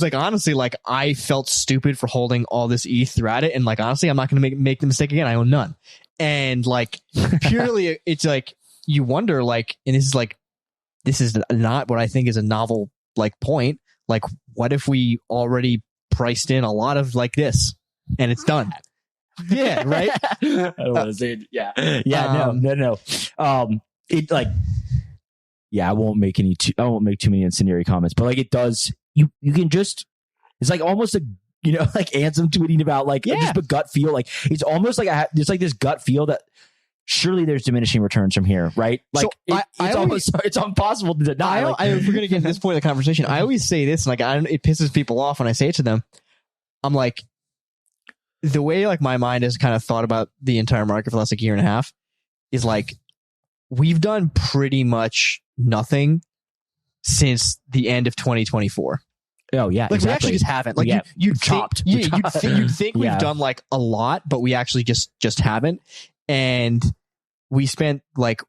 like, honestly, like I felt stupid for holding all this ETH throughout it, and like honestly, I'm not going to make the mistake again. I own none, and like purely, it's like you wonder, like, and this is not what I think is a novel like point. Like, what if we already priced in a lot of like this, and it's done? Yeah, right. I don't want to say it. Yeah. No. It like, I won't make too many incendiary comments, but like it does. You can just. It's like almost a like Ansem tweeting about like just a gut feel. Like it's almost like it's like this gut feel that surely there's diminishing returns from here, right? Like so it's impossible to deny. If we're gonna get to this point of the conversation, I always say this, and like it pisses people off when I say it to them. I'm like, the way like my mind has kind of thought about the entire market for the last like year and a half is like we've done pretty much nothing since the end of 2024. Oh yeah, like exactly. We actually just haven't. Like you'd think we've done like a lot, but we actually just haven't. And we spent like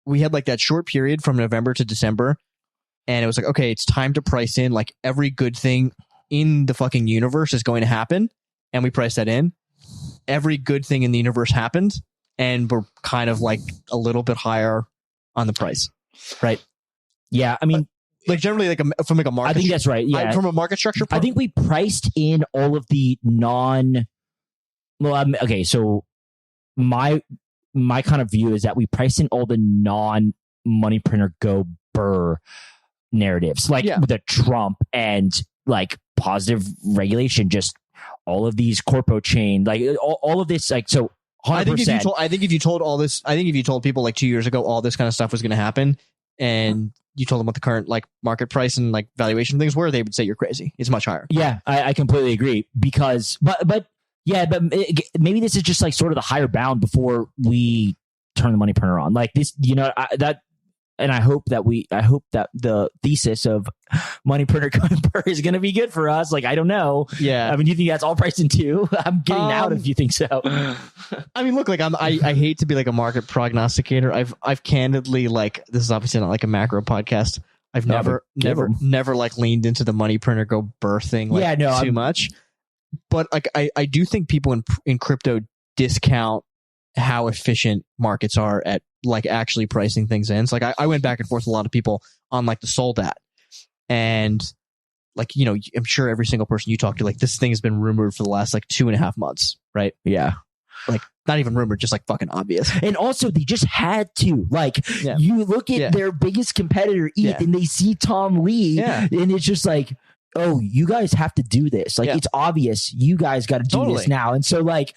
we had like that short period from November to December, and it was like, okay, it's time to price in like every good thing in the fucking universe is going to happen. And we priced that in. Every good thing in the universe happened, and we're kind of like a little bit higher on the price, right? Yeah, I mean, like generally, like from like a market. I think that's right. Yeah, from a market structure. I think we priced in all of the okay, so my kind of view is that we priced in all the non-money printer go burr narratives, like the Trump and like positive regulation, just all of these corpo chain, like all of this, like, so 100%. I think if you told people like 2 years ago all this kind of stuff was going to happen, and you told them what the current like market price and like valuation things were, they would say you're crazy. It's much higher. Yeah, I completely agree, because but maybe this is just like sort of the higher bound before we turn the money printer on, like this, and I hope that the thesis of money printer going burr is going to be good for us. Like, I don't know. Yeah. I mean, do you think that's all priced in too? I'm getting out if you think so. I mean, look, like I hate to be like a market prognosticator. I've candidly, like, this is obviously not like a macro podcast. I've never like leaned into the money printer go burr thing too much. But like, I do think people in crypto discount how efficient markets are at like actually pricing things in. So like I went back and forth with a lot of people on like the Sol DAT, and like, I'm sure every single person you talk to, like, this thing has been rumored for the last like 2.5 months, right? Yeah. Like not even rumored, just like fucking obvious. And also they just had to, like, you look at their biggest competitor ETH and they see Tom Lee and it's just like, oh, you guys have to do this. Like, it's obvious you guys got to do this now. And so like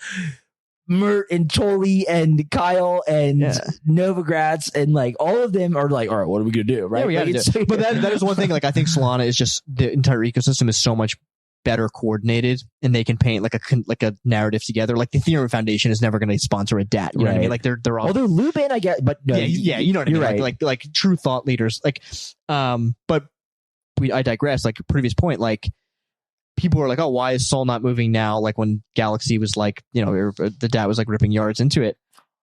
Mert and Tolly and Kyle and Novogratz and like all of them are like, all right, what are we gonna do? Right? Yeah, we like, gotta do it. But that is one thing. Like, I think Solana is just, the entire ecosystem is so much better coordinated, and they can paint like a narrative together. Like the Ethereum Foundation is never going to sponsor a DAT. You know what I mean? Like they're all. Although Lubin, I get, but no, you know what I mean? Right. Like true thought leaders. Like, but I digress. Like previous point, like, people are like, oh, why is Sol not moving now? Like when Galaxy was like, the DAT was like ripping yards into it.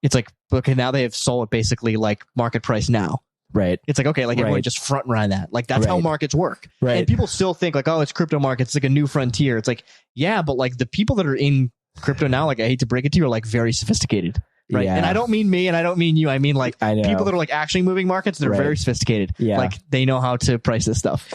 It's like, okay, now they have Sol at basically like market price now. Right. It's like, okay, like everyone Right. just front run that. Like that's how Right. markets work. Right. And people still think like, oh, it's crypto markets. It's like a new frontier. It's like, yeah, but like the people that are in crypto now, like I hate to break it to you, are like very sophisticated. Right. Yeah. And I don't mean me and I don't mean you. I mean like I know. people that are like actually moving markets, they're Right. very sophisticated. Yeah. Like they know how to price this stuff.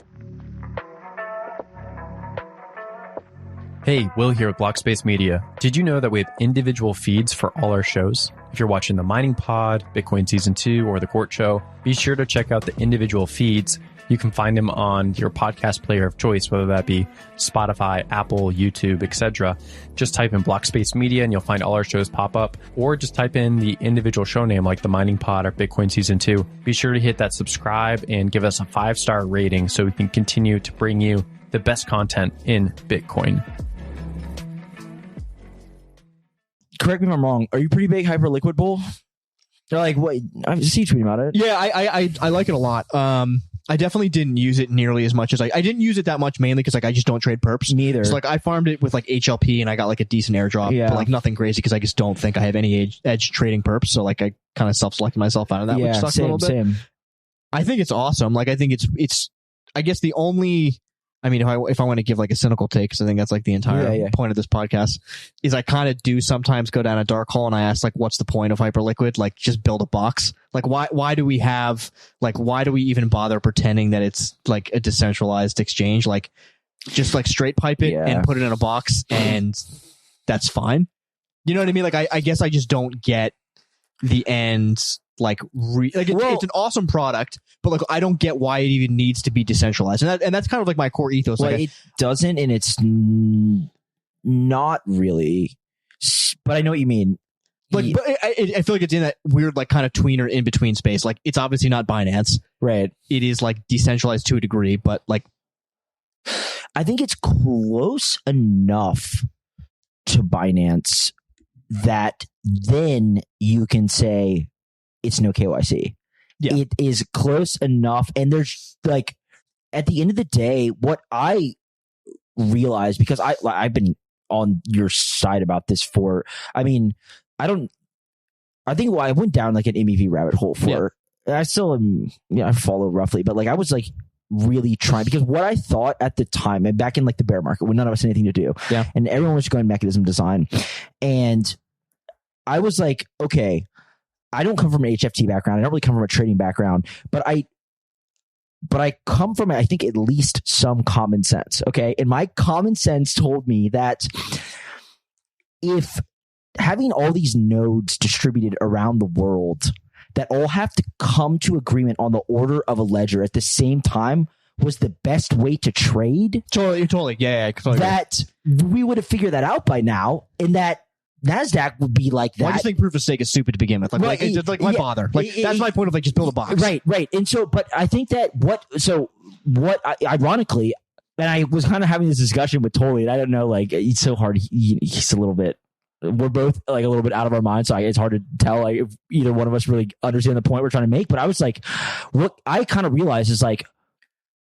Hey, Will here with Blockspace Media. Did you know that we have individual feeds for all our shows? If you're watching the Mining Pod, Bitcoin Season 2, or the Court Show, be sure to check out the individual feeds. You can find them on your podcast player of choice, whether that be Spotify, Apple, YouTube, etc. Just type in Blockspace Media and you'll find all our shows pop up, or just type in the individual show name like the Mining Pod or Bitcoin Season 2. Be sure to hit that subscribe and give us a 5-star rating so we can continue to bring you the best content in Bitcoin. Correct me if I'm wrong. Are you pretty big Hyperliquid bull? They're like, what? I see you tweeting about it. Yeah, I like it a lot. I definitely didn't use it nearly as much as I didn't use it that much mainly because like I just don't trade perps. Neither. So like I farmed it with like HLP and I got like a decent airdrop, Yeah. but like nothing crazy because I just don't think I have any edge trading perps. So like I kind of self-selected myself out of that, which Yeah, sucks a little bit. same. I think it's awesome. Like I think it's I guess the only, I mean, if I want to give like a cynical take, because I think that's like the entire point of this podcast, is I kind of do sometimes go down a dark hole and I ask like, what's the point of Hyperliquid? Like just build a box. Like why do we even bother pretending that it's like a decentralized exchange? Like just like straight pipe it and put it in a box and that's fine. You know what I mean? Like I guess I just don't get the end. Like it's an awesome product, but like I don't get why it even needs to be decentralized, and that's kind of like my core ethos. Well, like it doesn't, and it's not really. But I know what you mean. Like, but I feel like it's in that weird like kind of tweener in between space. Like it's obviously not Binance, Right. It is like decentralized to a degree, but like I think it's close enough to Binance that then you can say it's no KYC. Yeah. It is close enough. And there's like, at the end of the day, what I realized, because I've been on your side about this I think I went down like an MEV rabbit hole I still am, I follow roughly, but like I was like really trying, because what I thought at the time, and back in like the bear market when none of us had anything to do, and everyone was going mechanism design, and I was like, okay, I don't come from an HFT background. I don't really come from a trading background, but I come from, I think, at least some common sense. Okay. And my common sense told me that if having all these nodes distributed around the world that all have to come to agreement on the order of a ledger at the same time was the best way to trade. Totally. Yeah. Totally. That we would have figured that out by now, and that NASDAQ would be like that. Well, I just think proof of stake is stupid to begin with. Like, why bother? Like, that's my point of like, just build a box. Right. And so, but I think that ironically, and I was kind of having this discussion with Tolly, and I don't know, like, it's so hard. He's a little bit, we're both like a little bit out of our minds. So it's hard to tell like if either one of us really understand the point we're trying to make. But I was like, what I kind of realized is like,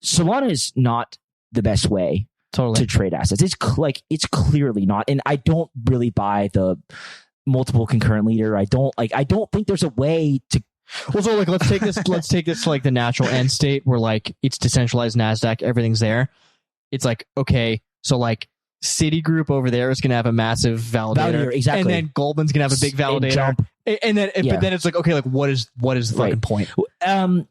Solana is not the best way to trade assets. It's clearly not, and I don't really buy the multiple concurrent leader. I don't think there's a way to. Well, so like let's take this to like the natural end state where like it's decentralized NASDAQ, everything's there. It's like, okay, so like Citigroup over there is gonna have a massive validator, exactly, and then Goldman's gonna have a big validator, and then but then it's like, okay, like what is the fucking point? And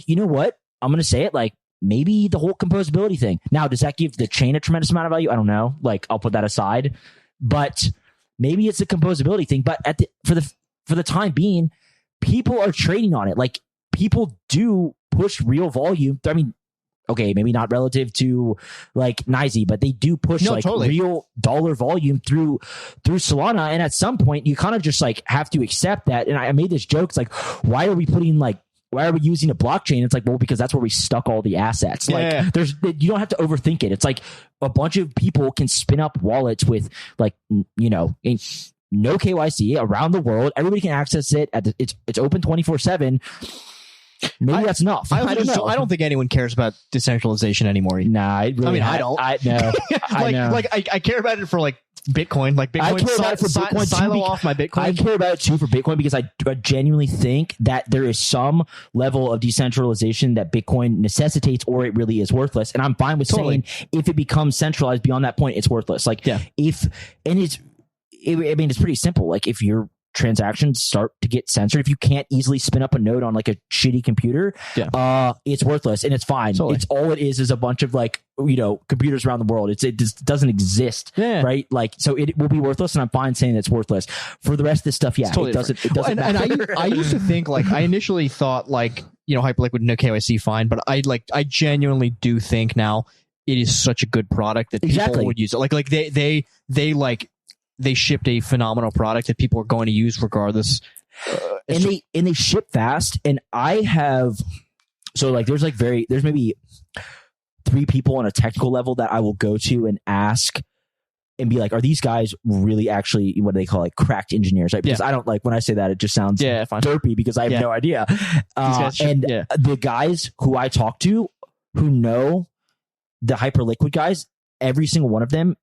you know what? I'm gonna say it like. Maybe the whole composability thing. Now, does that give the chain a tremendous amount of value? I don't know. Like, I'll put that aside. But maybe it's a composability thing. But for the time being, people are trading on it. Like, people do push real volume. I mean, okay, maybe not relative to like NYSE, but they do push real dollar volume through Solana. And at some point, you kind of just like have to accept that. And I made this joke. It's like, why are we using a blockchain? It's like, well, because that's where we stuck all the assets. Like, you don't have to overthink it. It's like a bunch of people can spin up wallets with like, no KYC around the world. Everybody can access it. It's open 24/7. Maybe that's enough. I don't know. I don't think anyone cares about decentralization anymore. Nah, I don't. I know. I care about it for like Bitcoin. Like Bitcoin, I care about it for Bitcoin silo off my Bitcoin. I care about it too for Bitcoin because I genuinely think that there is some level of decentralization that Bitcoin necessitates, or it really is worthless. And I'm fine with saying if it becomes centralized beyond that point, it's worthless. Like it's pretty simple. Like if your transactions start to get censored, if you can't easily spin up a node on like a shitty computer, it's worthless and it's fine. It's all it is a bunch of like, computers around the world. It just doesn't exist, right? Like, so it will be worthless, and I'm fine saying it's worthless. For the rest of this stuff, it doesn't matter. And I used to think, like, I initially thought like, Hyperliquid, no KYC, fine, but I genuinely do think now it is such a good product that people would use it. Like they shipped a phenomenal product that people are going to use regardless. And they ship fast. And I have, so like, there's maybe 3 people on a technical level that I will go to and ask and be like, are these guys really actually what they call like cracked engineers, right? Because I don't like, when I say that, it just sounds derpy because I have no idea. The guys who I talk to who know the Hyperliquid guys, every single one of them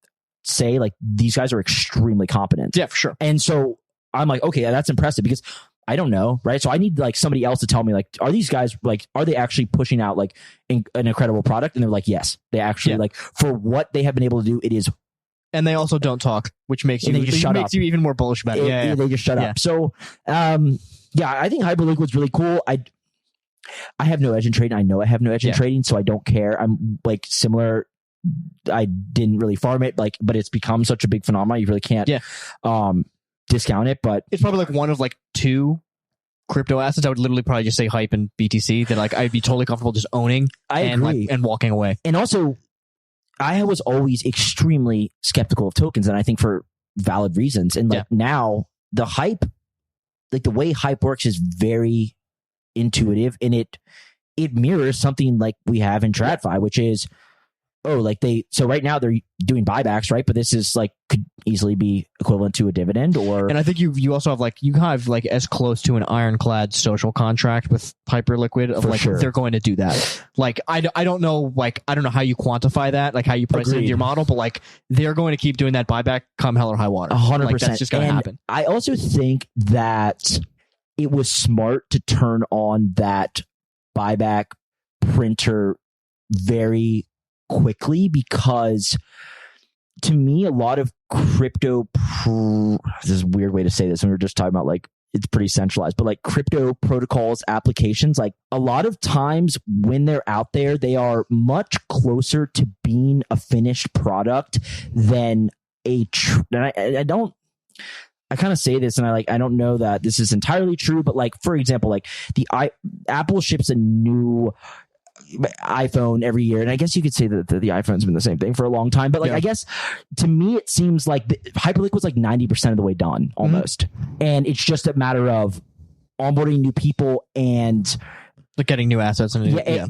say like these guys are extremely competent. Yeah, for sure. And so I'm like, okay, that's impressive because I don't know, right? So I need like somebody else to tell me like, are these guys like, are they actually pushing out like an incredible product? And they're like, yes, they actually like for what they have been able to do, it is. And they also don't talk, which makes you even more bullish about it. They just shut up. So, I think Hyperliquid's really cool. I have no edge in trading. I know I have no edge in trading, so I don't care. I'm like similar. I didn't really farm it, like, but it's become such a big phenomenon. You really can't discount it. But it's probably like one of like 2 crypto assets. I would literally probably just say Hype and BTC that like I'd be totally comfortable just owning. I agree. And walking away. And also, I was always extremely skeptical of tokens, and I think for valid reasons. And like now, the Hype, like the way Hype works is very intuitive, and it mirrors something like we have in TradFi, which is so right now they're doing buybacks, right? But this is like could easily be equivalent to a dividend, and I think you also have like you have like as close to an ironclad social contract with Hyperliquid of like they're going to do that. Like I don't know how you quantify that, like how you price it into your model, but like they're going to keep doing that buyback come hell or high water. 100%. Like, that's just going to happen. I also think that it was smart to turn on that buyback printer very quickly, because to me a lot of crypto this is a weird way to say this, and we were just talking about like it's pretty centralized, but like crypto protocols applications, like a lot of times when they're out there, they are much closer to being a finished product than I kind of say this, and I don't know that this is entirely true, but like for example, like Apple ships a new iPhone every year, and I guess you could say that the iPhone's been the same thing for a long time, but like I guess to me it seems like Hyperliquid was like 90% of the way done almost, and it's just a matter of onboarding new people and like getting new assets and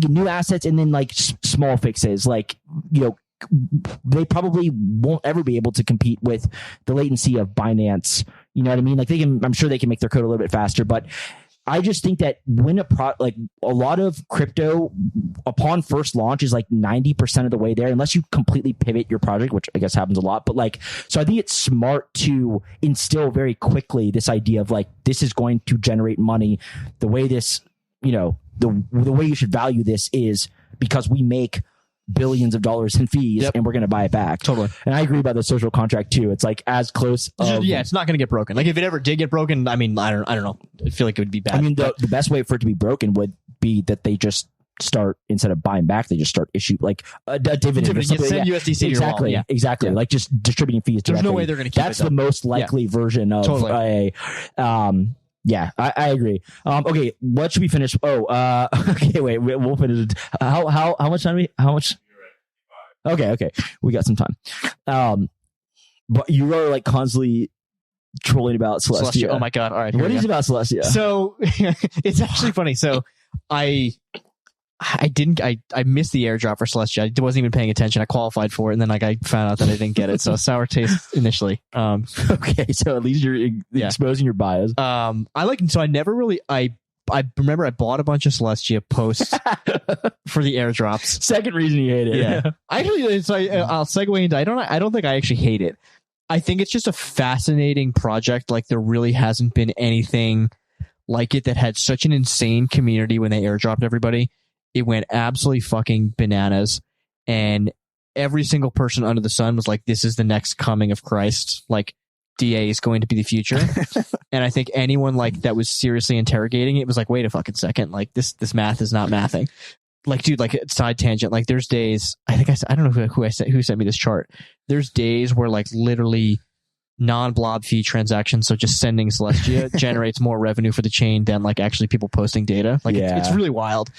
new assets, and then like small fixes, like they probably won't ever be able to compete with the latency of Binance. You know what I mean? Like I'm sure they can make their code a little bit faster, but I just think that when like a lot of crypto upon first launch is like 90% of the way there, unless you completely pivot your project, which I guess happens a lot. But like, so I think it's smart to instill very quickly this idea of like, this is going to generate money. The way this, the way you should value this is because we make billions of dollars in fees and we're going to buy it back. Totally. And I agree about the social contract too. It's like as close. It's not going to get broken. Like if it ever did get broken, I mean, I don't know. I feel like it would be bad. I mean, the best way for it to be broken would be that they just start, instead of buying back, they just start issue like a dividend. Send USDC to your wallet. Exactly. Like just distributing fees. There's no way they're going to keep That's the most likely version of yeah, I agree. Okay, what should we finish? Okay, wait, we'll finish. How much time? How much? Okay, we got some time. But you are like constantly trolling about Celestia. Oh my god! All right, what is about Celestia? So it's actually funny. So I missed the airdrop for Celestia. I wasn't even paying attention. I qualified for it, and then like I found out that I didn't get it. So sour taste initially. Okay, so at least you're exposing your bias. I never really remember I bought a bunch of Celestia posts for the airdrops. Second reason you hate it. Yeah. Actually, so I'll segue into, I don't think I actually hate it. I think it's just a fascinating project. Like, there really hasn't been anything like it that had such an insane community when they airdropped everybody. It went absolutely fucking bananas. And every single person under the sun was like, this is the next coming of Christ. Like, DA is going to be the future. And I think anyone like that was seriously interrogating it was like, wait a fucking second. Like, this math is not mathing. Like, dude, like, side tangent. Like, there's days, I don't know who sent me this chart. There's days where, like, literally non-blob fee transactions, so just sending Celestia generates more revenue for the chain than, like, actually people posting data. Like, it's really wild.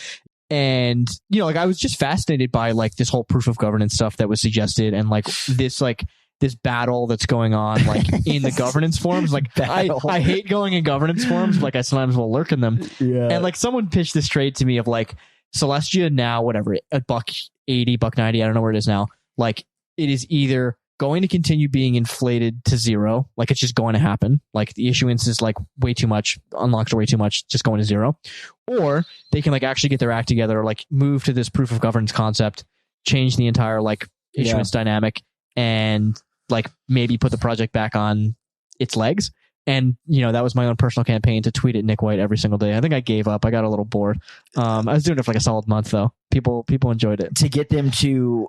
And, you know, like, I was just fascinated by, like, this whole proof of governance stuff that was suggested, and, like, this battle that's going on, like, in the governance forums. Like, I hate going in governance forums. Like, I sometimes will lurk in them. Yeah. And, like, someone pitched this trade to me of, like, Celestia now, whatever, $1.80, $1.90, I don't know where it is now. Like, it is either going to continue being inflated to zero, like, it's just going to happen. Like, the issuance is, like, way too much, unlocks are way too much, just going to zero. Or they can, like, actually get their act together, or, like, move to this proof of governance concept, change the entire, like, issuance dynamic, and, like, maybe put the project back on its legs. And, you know, that was my own personal campaign to tweet at Nick White every single day. I think I gave up. I got a little bored. I was doing it for like a solid month, though. People enjoyed it. To get them to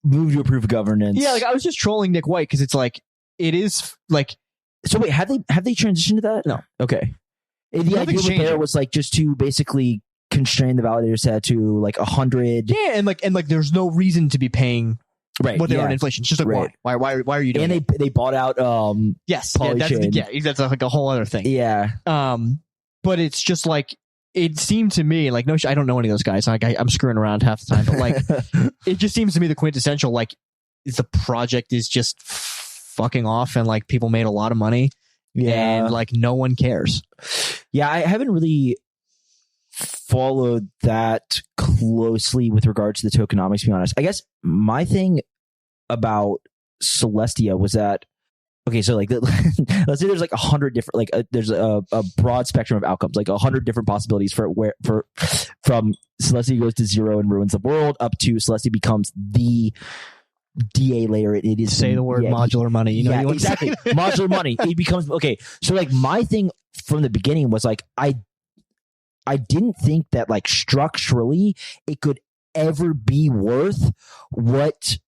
move to a proof of governance. Yeah, like, I was just trolling Nick White because it's like, it is like... So wait, have they transitioned to that? No. Okay. And the idea with there was, like, just to basically constrain the validator set to, like, 100. Yeah, and like there's no reason to be paying... Right, what they are in inflation. It's just like, why are you doing it? And they bought out yes, that's like a whole other thing. Yeah. But it's just like, it seemed to me like, I don't know any of those guys. Like, I'm screwing around half the time, but like it just seems to me the quintessential, like, the project is just fucking off, and like, people made a lot of money, and like, no one cares. Yeah, I haven't really followed that closely with regards to the tokenomics, to be honest. I guess my thing about Celestia was that, okay, so like, let's say there's like 100 different, like, there's a broad spectrum of outcomes, like 100 different possibilities from Celestia goes to zero and ruins the world, up to Celestia becomes the DA layer. It is, say the word modular money. You know, exactly. Modular money. It becomes, okay. So like, my thing from the beginning was like, I didn't think that, like, structurally it could ever be worth what...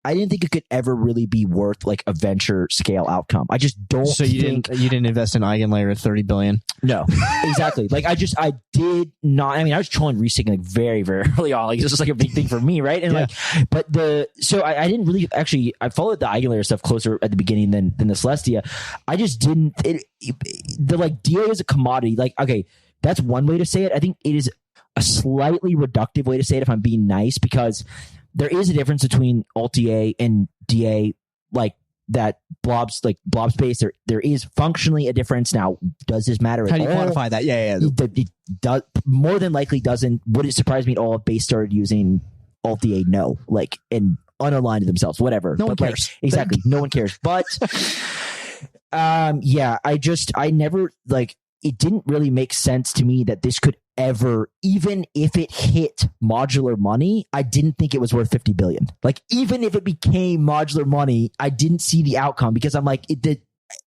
I didn't think it could ever really be worth, like, a venture scale outcome. I just don't think... So you didn't invest in Eigenlayer at $30 billion? No, exactly. Like, I did not... I mean, I was trolling restaking, like, very, very early on. Like, this was like a big thing for me, right? And but so I didn't really actually... I followed the Eigenlayer stuff closer at the beginning than the Celestia. I just didn't... The, like, DA is a commodity. Like, okay... That's one way to say it. I think it is a slightly reductive way to say it, if I'm being nice, because there is a difference between alt DA and DA, like that blob space. There is functionally a difference. Now, does this matter at all? How do you quantify that? Yeah. It does, more than likely doesn't. Would it surprise me at all if Base started using alt DA? No, like, and unaligned to themselves, whatever. No one cares. Like, exactly. No one cares. But yeah, I never, like, it didn't really make sense to me that this could ever, even if it hit modular money, I didn't think it was worth 50 billion. Like, even if it became modular money, I didn't see the outcome, because I'm like,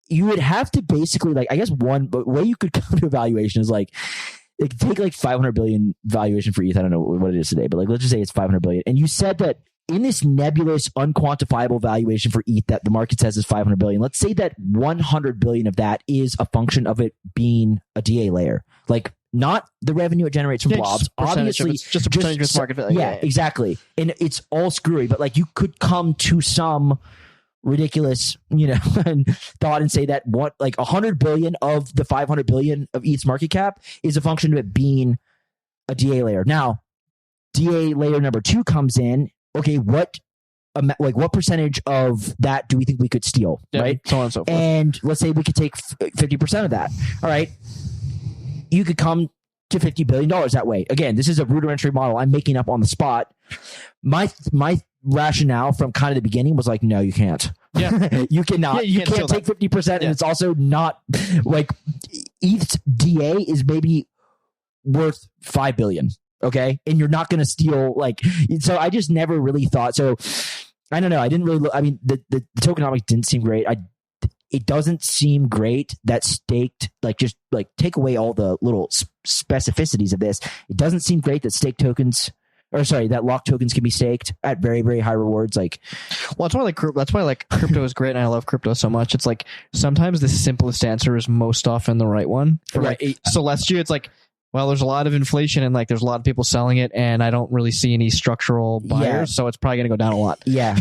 you would have to basically, like, I guess one way you could come to a valuation is like take like 500 billion valuation for ETH. I don't know what it is today, but like, let's just say it's 500 billion. And you said that in this nebulous, unquantifiable valuation for ETH that the market says is 500 billion, let's say that 100 billion of that is a function of it being a DA layer. Like, not the revenue it generates from blobs. Obviously, just a percentage of its market value. Yeah, exactly. And it's all screwy, but like, you could come to some ridiculous, thought and say that what, like, 100 billion of the 500 billion of ETH's market cap is a function of it being a DA layer. Now, DA layer number 2 comes in. Okay, what percentage of that do we think we could steal, right? So on and so forth. And let's say we could take 50% of that. All right, you could come to $50 billion that way. Again, this is a rudimentary model I'm making up on the spot. My rationale from kind of the beginning was like, no, you can't. Yeah, you cannot. You can't take 50%, and it's also not like ETH's DA is maybe worth 5 billion. Okay. And you're not going to steal so I just never really thought. So I don't know. I didn't really look, I mean, the tokenomics didn't seem great. It doesn't seem great that staked, just take away all the little specificities of this. It doesn't seem great that that locked tokens can be staked at very, very high rewards. Well, that's why crypto is great, and I love crypto so much. It's sometimes the simplest answer is most often the right one. For Celestia, it's well, there's a lot of inflation and there's a lot of people selling it, and I don't really see any structural buyers, so it's probably going to go down a lot. Yeah.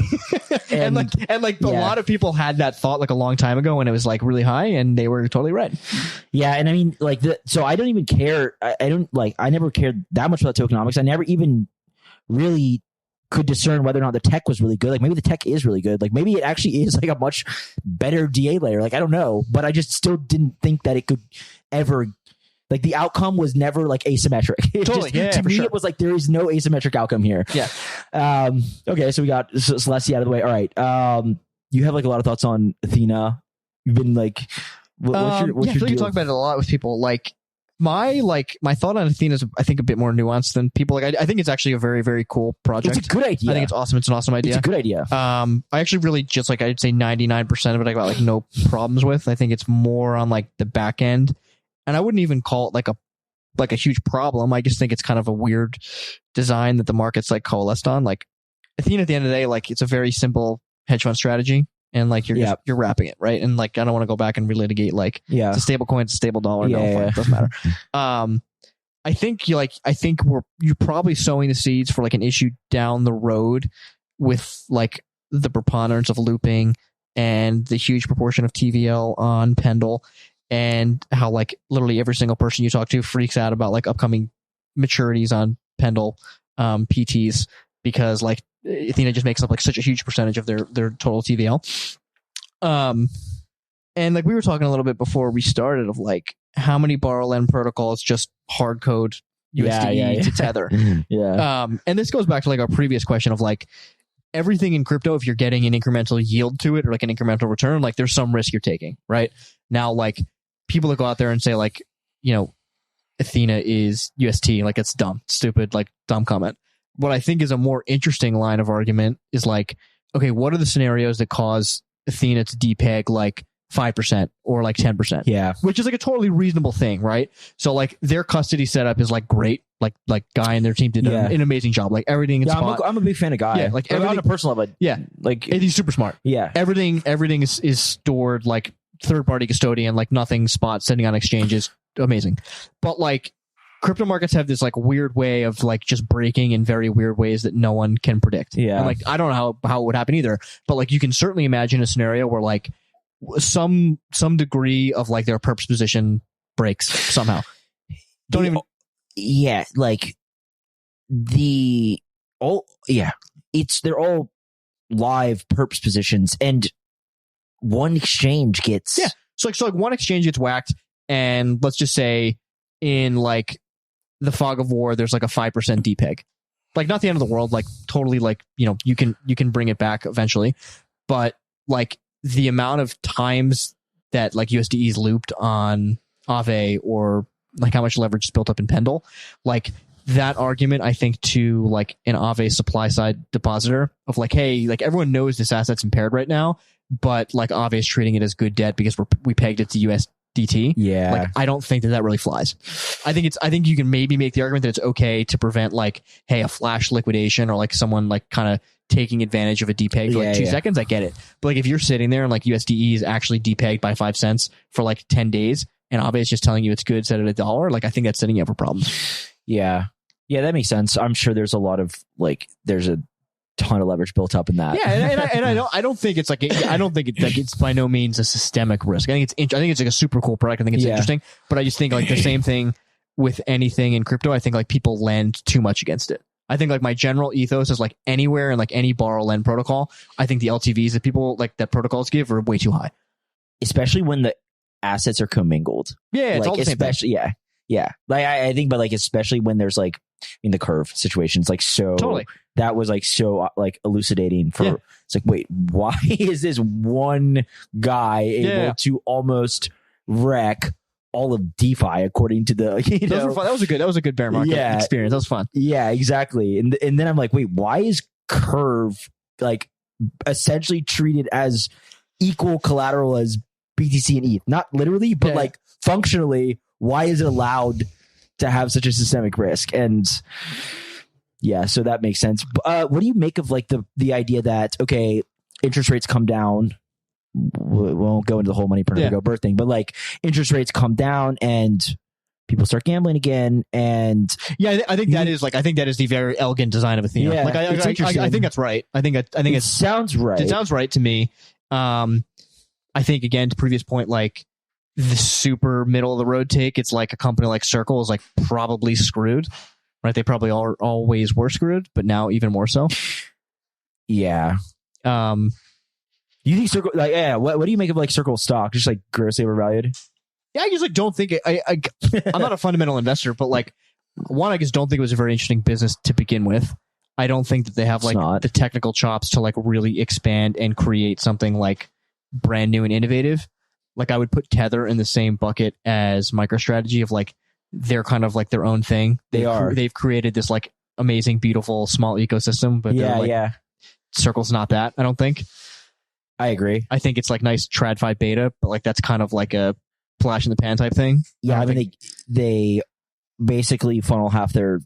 and a lot of people had that thought a long time ago when it was really high, and they were totally right. Yeah, and I mean so I don't even care. I never cared that much about tokenomics. I never even really could discern whether or not the tech was really good. Maybe the tech is really good. Maybe it actually is a much better DA layer. I don't know, but I just still didn't think that it could ever. The outcome was never asymmetric. To me, it was there is no asymmetric outcome here. Yeah. Okay, so we got Celestia out of the way. All right. You have a lot of thoughts on Athena. You've been what's your I feel like you talk about it a lot with people. My thought on Athena is, I think, a bit more nuanced than people. I think it's actually a very, very cool project. It's a good idea. I think it's awesome. It's an awesome idea. It's a good idea. I actually really just I'd say 99% of it I got no problems with. I think it's more on the back end. And I wouldn't even call it a huge problem. I just think it's kind of a weird design that the market's coalesced on. Athena, at the end of the day, it's a very simple hedge fund strategy, and you're wrapping it, right? And I don't want to go back and relitigate it's a stable coin, it's a stable dollar. It doesn't matter. I think you're probably sowing the seeds for an issue down the road with the preponderance of looping and the huge proportion of TVL on Pendle. And how literally every single person you talk to freaks out about upcoming maturities on Pendle PTs, because Athena just makes up such a huge percentage of their total TVL. And we were talking a little bit before we started of how many borrow lend protocols just hard code USDE to Tether. And this goes back to our previous question of everything in crypto, if you're getting an incremental yield to it or an incremental return, there's some risk you're taking, right? Now, people that go out there and say Athena is UST, it's dumb, stupid, dumb comment. What I think is a more interesting line of argument is okay, what are the scenarios that cause Athena to depeg 5% or 10%? Yeah. Which is a totally reasonable thing, right? So their custody setup is great. Guy and their team did an amazing job. Everything in spot. I'm a big fan of Guy. Yeah, everything, on a personal level. Yeah. He's super smart. Yeah. Everything is stored third party custodian, nothing spot sitting on exchanges. Amazing. But crypto markets have this weird way of just breaking in very weird ways that no one can predict. Yeah. And I don't know how it would happen either. But you can certainly imagine a scenario where some degree of their purpose position breaks somehow. They're all live perps positions, and one exchange gets so one exchange gets whacked, and let's just say in the fog of war there's a 5% depeg. Not the end of the world, totally you can bring it back eventually, but the amount of times that USDE is looped on Aave, or how much leverage is built up in Pendle, that argument, I think, to an Aave supply side depositor of hey, everyone knows this asset's impaired right now, but Aave is treating it as good debt because we pegged it to USDT. Yeah. I don't think that really flies. I think you can maybe make the argument that it's okay to prevent hey, a flash liquidation or someone kind of taking advantage of a depeg for 2 seconds. I get it. But if you're sitting there and USDE is actually depegged by 5 cents for 10 days and Aave is just telling you it's good set at $1, I think that's setting you up for problems. Yeah. Yeah, that makes sense. I'm sure there's a lot of there's a ton of leverage built up in that. Yeah, and I don't think it's I don't think it's by no means a systemic risk. I think it's a super cool product. I think it's interesting, but I just think the same thing with anything in crypto. I think people lend too much against it. I think my general ethos is anywhere in any borrow lend protocol, I think the LTVs that people that protocols give are way too high, especially when the assets are commingled. Yeah, it's all the same thing. Yeah. I think, but especially when there's in the curve situations, so totally. That was so elucidating for it's wait, why is this one guy able to almost wreck all of DeFi, according to the Those were fun. That was a good bear market experience. That was fun. Yeah, exactly. And then I'm like, wait, why is Curve like essentially treated as equal collateral as BTC and ETH? Not literally, but like functionally, why is it allowed to have such a systemic risk? And yeah, so that makes sense. What do you make of like the idea that, okay, interest rates come down? We won't go into the whole money printer go birth thing, but like interest rates come down and people start gambling again. And I think that is the very elegant design of Athena. Yeah, like I think that's right. I think it sounds right. It sounds right to me. I think again, to previous point, like the super middle of the road take, it's like a company like Circle is like probably screwed, right? They probably always were screwed, but now even more so. Yeah. You think Circle, like, what do you make of like Circle stock? Just like grossly overvalued? Yeah, I just like don't think it. I'm not a fundamental investor, but like one, I just don't think it was a very interesting business to begin with. I don't think that they have like the technical chops to like really expand and create something like brand new and innovative. Like I would put Tether in the same bucket as MicroStrategy of like they're kind of like their own thing. They've created this like amazing, beautiful, small ecosystem, but Circle's not that. I don't think. I agree. I think it's like nice TradFi beta, but like that's kind of like a flash in the pan type thing. Yeah, I mean they basically funnel half their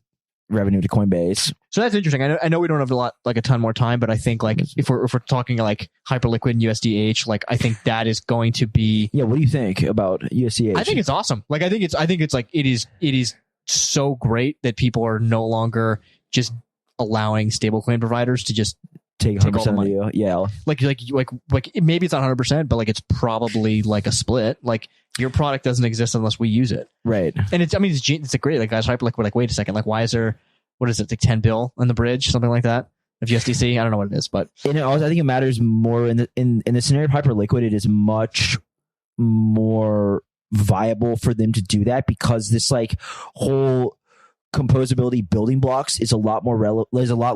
revenue to Coinbase. So that's interesting. I know we don't have a ton more time, but I think like if we're talking like Hyperliquid and USDH, like I think that is going to be. Yeah, what do you think about USDH? I think it's awesome. Like I think it's like it is so great that people are no longer just allowing stablecoin providers to just take 100% of the deal. Yeah. Like maybe it's not 100%, but like it's probably like a split. Like your product doesn't exist unless we use it. Right. And it's a great, like guys, Hyperliquid, like, wait a second, like why is there, what is it, like 10 bill on the bridge, something like that of USDC? I don't know what it is, but. And I think it matters more in the scenario of Hyperliquid, it is much more viable for them to do that because this like whole composability building blocks is a lot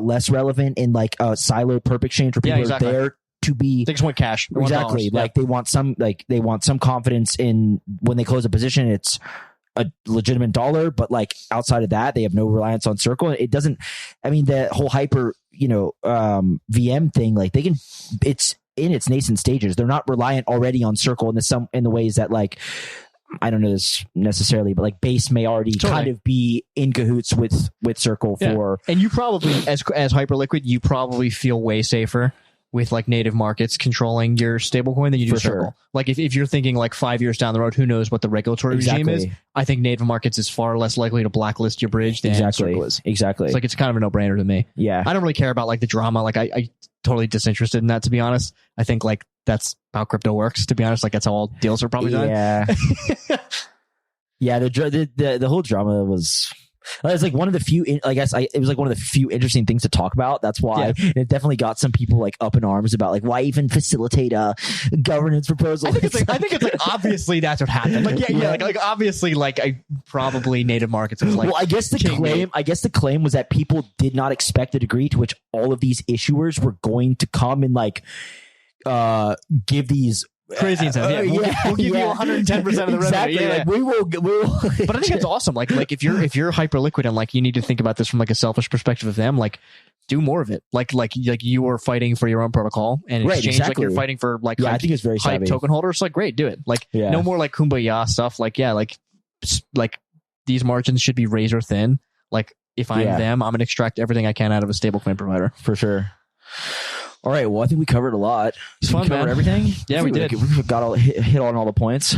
less relevant in like a siloed perp exchange where people are there to be. They just want cash. Exactly. Like they want some confidence in when they close a position, it's a legitimate dollar, but like outside of that, they have no reliance on Circle. It doesn't, I mean, the whole hyper, VM thing, like it's in its nascent stages. They're not reliant already on Circle in the ways that like, I don't know this necessarily, but like Base may already kind of be in cahoots with Circle for. And you probably, as Hyperliquid, you probably feel way safer with like native markets controlling your stablecoin than you do Circle. Sure. Like if you're thinking like 5 years down the road, who knows what the regulatory regime is? I think native markets is far less likely to blacklist your bridge than Circle is. Exactly. It's like it's kind of a no-brainer to me. Yeah. I don't really care about like the drama. Like I totally disinterested in that, to be honest. I think like that's how crypto works, to be honest. Like that's how all deals are probably done. Yeah. Yeah. The whole drama was. It's like one of the few. It was like one of the few interesting things to talk about. That's why it definitely got some people like up in arms about like why even facilitate a governance proposal. I think it's like obviously that's what happened. Like like obviously like probably native markets was like. Well, I guess the claim was that people did not expect the degree to which all of these issuers were going to come and like give these. Crazy incentive. We'll give you 110% of the revenue. Yeah. Like we will. But I think it's awesome. Like if you're Hyperliquid and like you need to think about this from like a selfish perspective of them, like do more of it. Like you are fighting for your own protocol and in exchange like you're fighting for like I think it's very hype token holders. Like great, do it. Like no more like kumbaya stuff. Like like these margins should be razor thin. Like if I'm them, I'm gonna extract everything I can out of a stablecoin provider for sure. All right. Well, I think we covered a lot. It's fun, man. Everything. Yeah, we did. We got hit on all the points.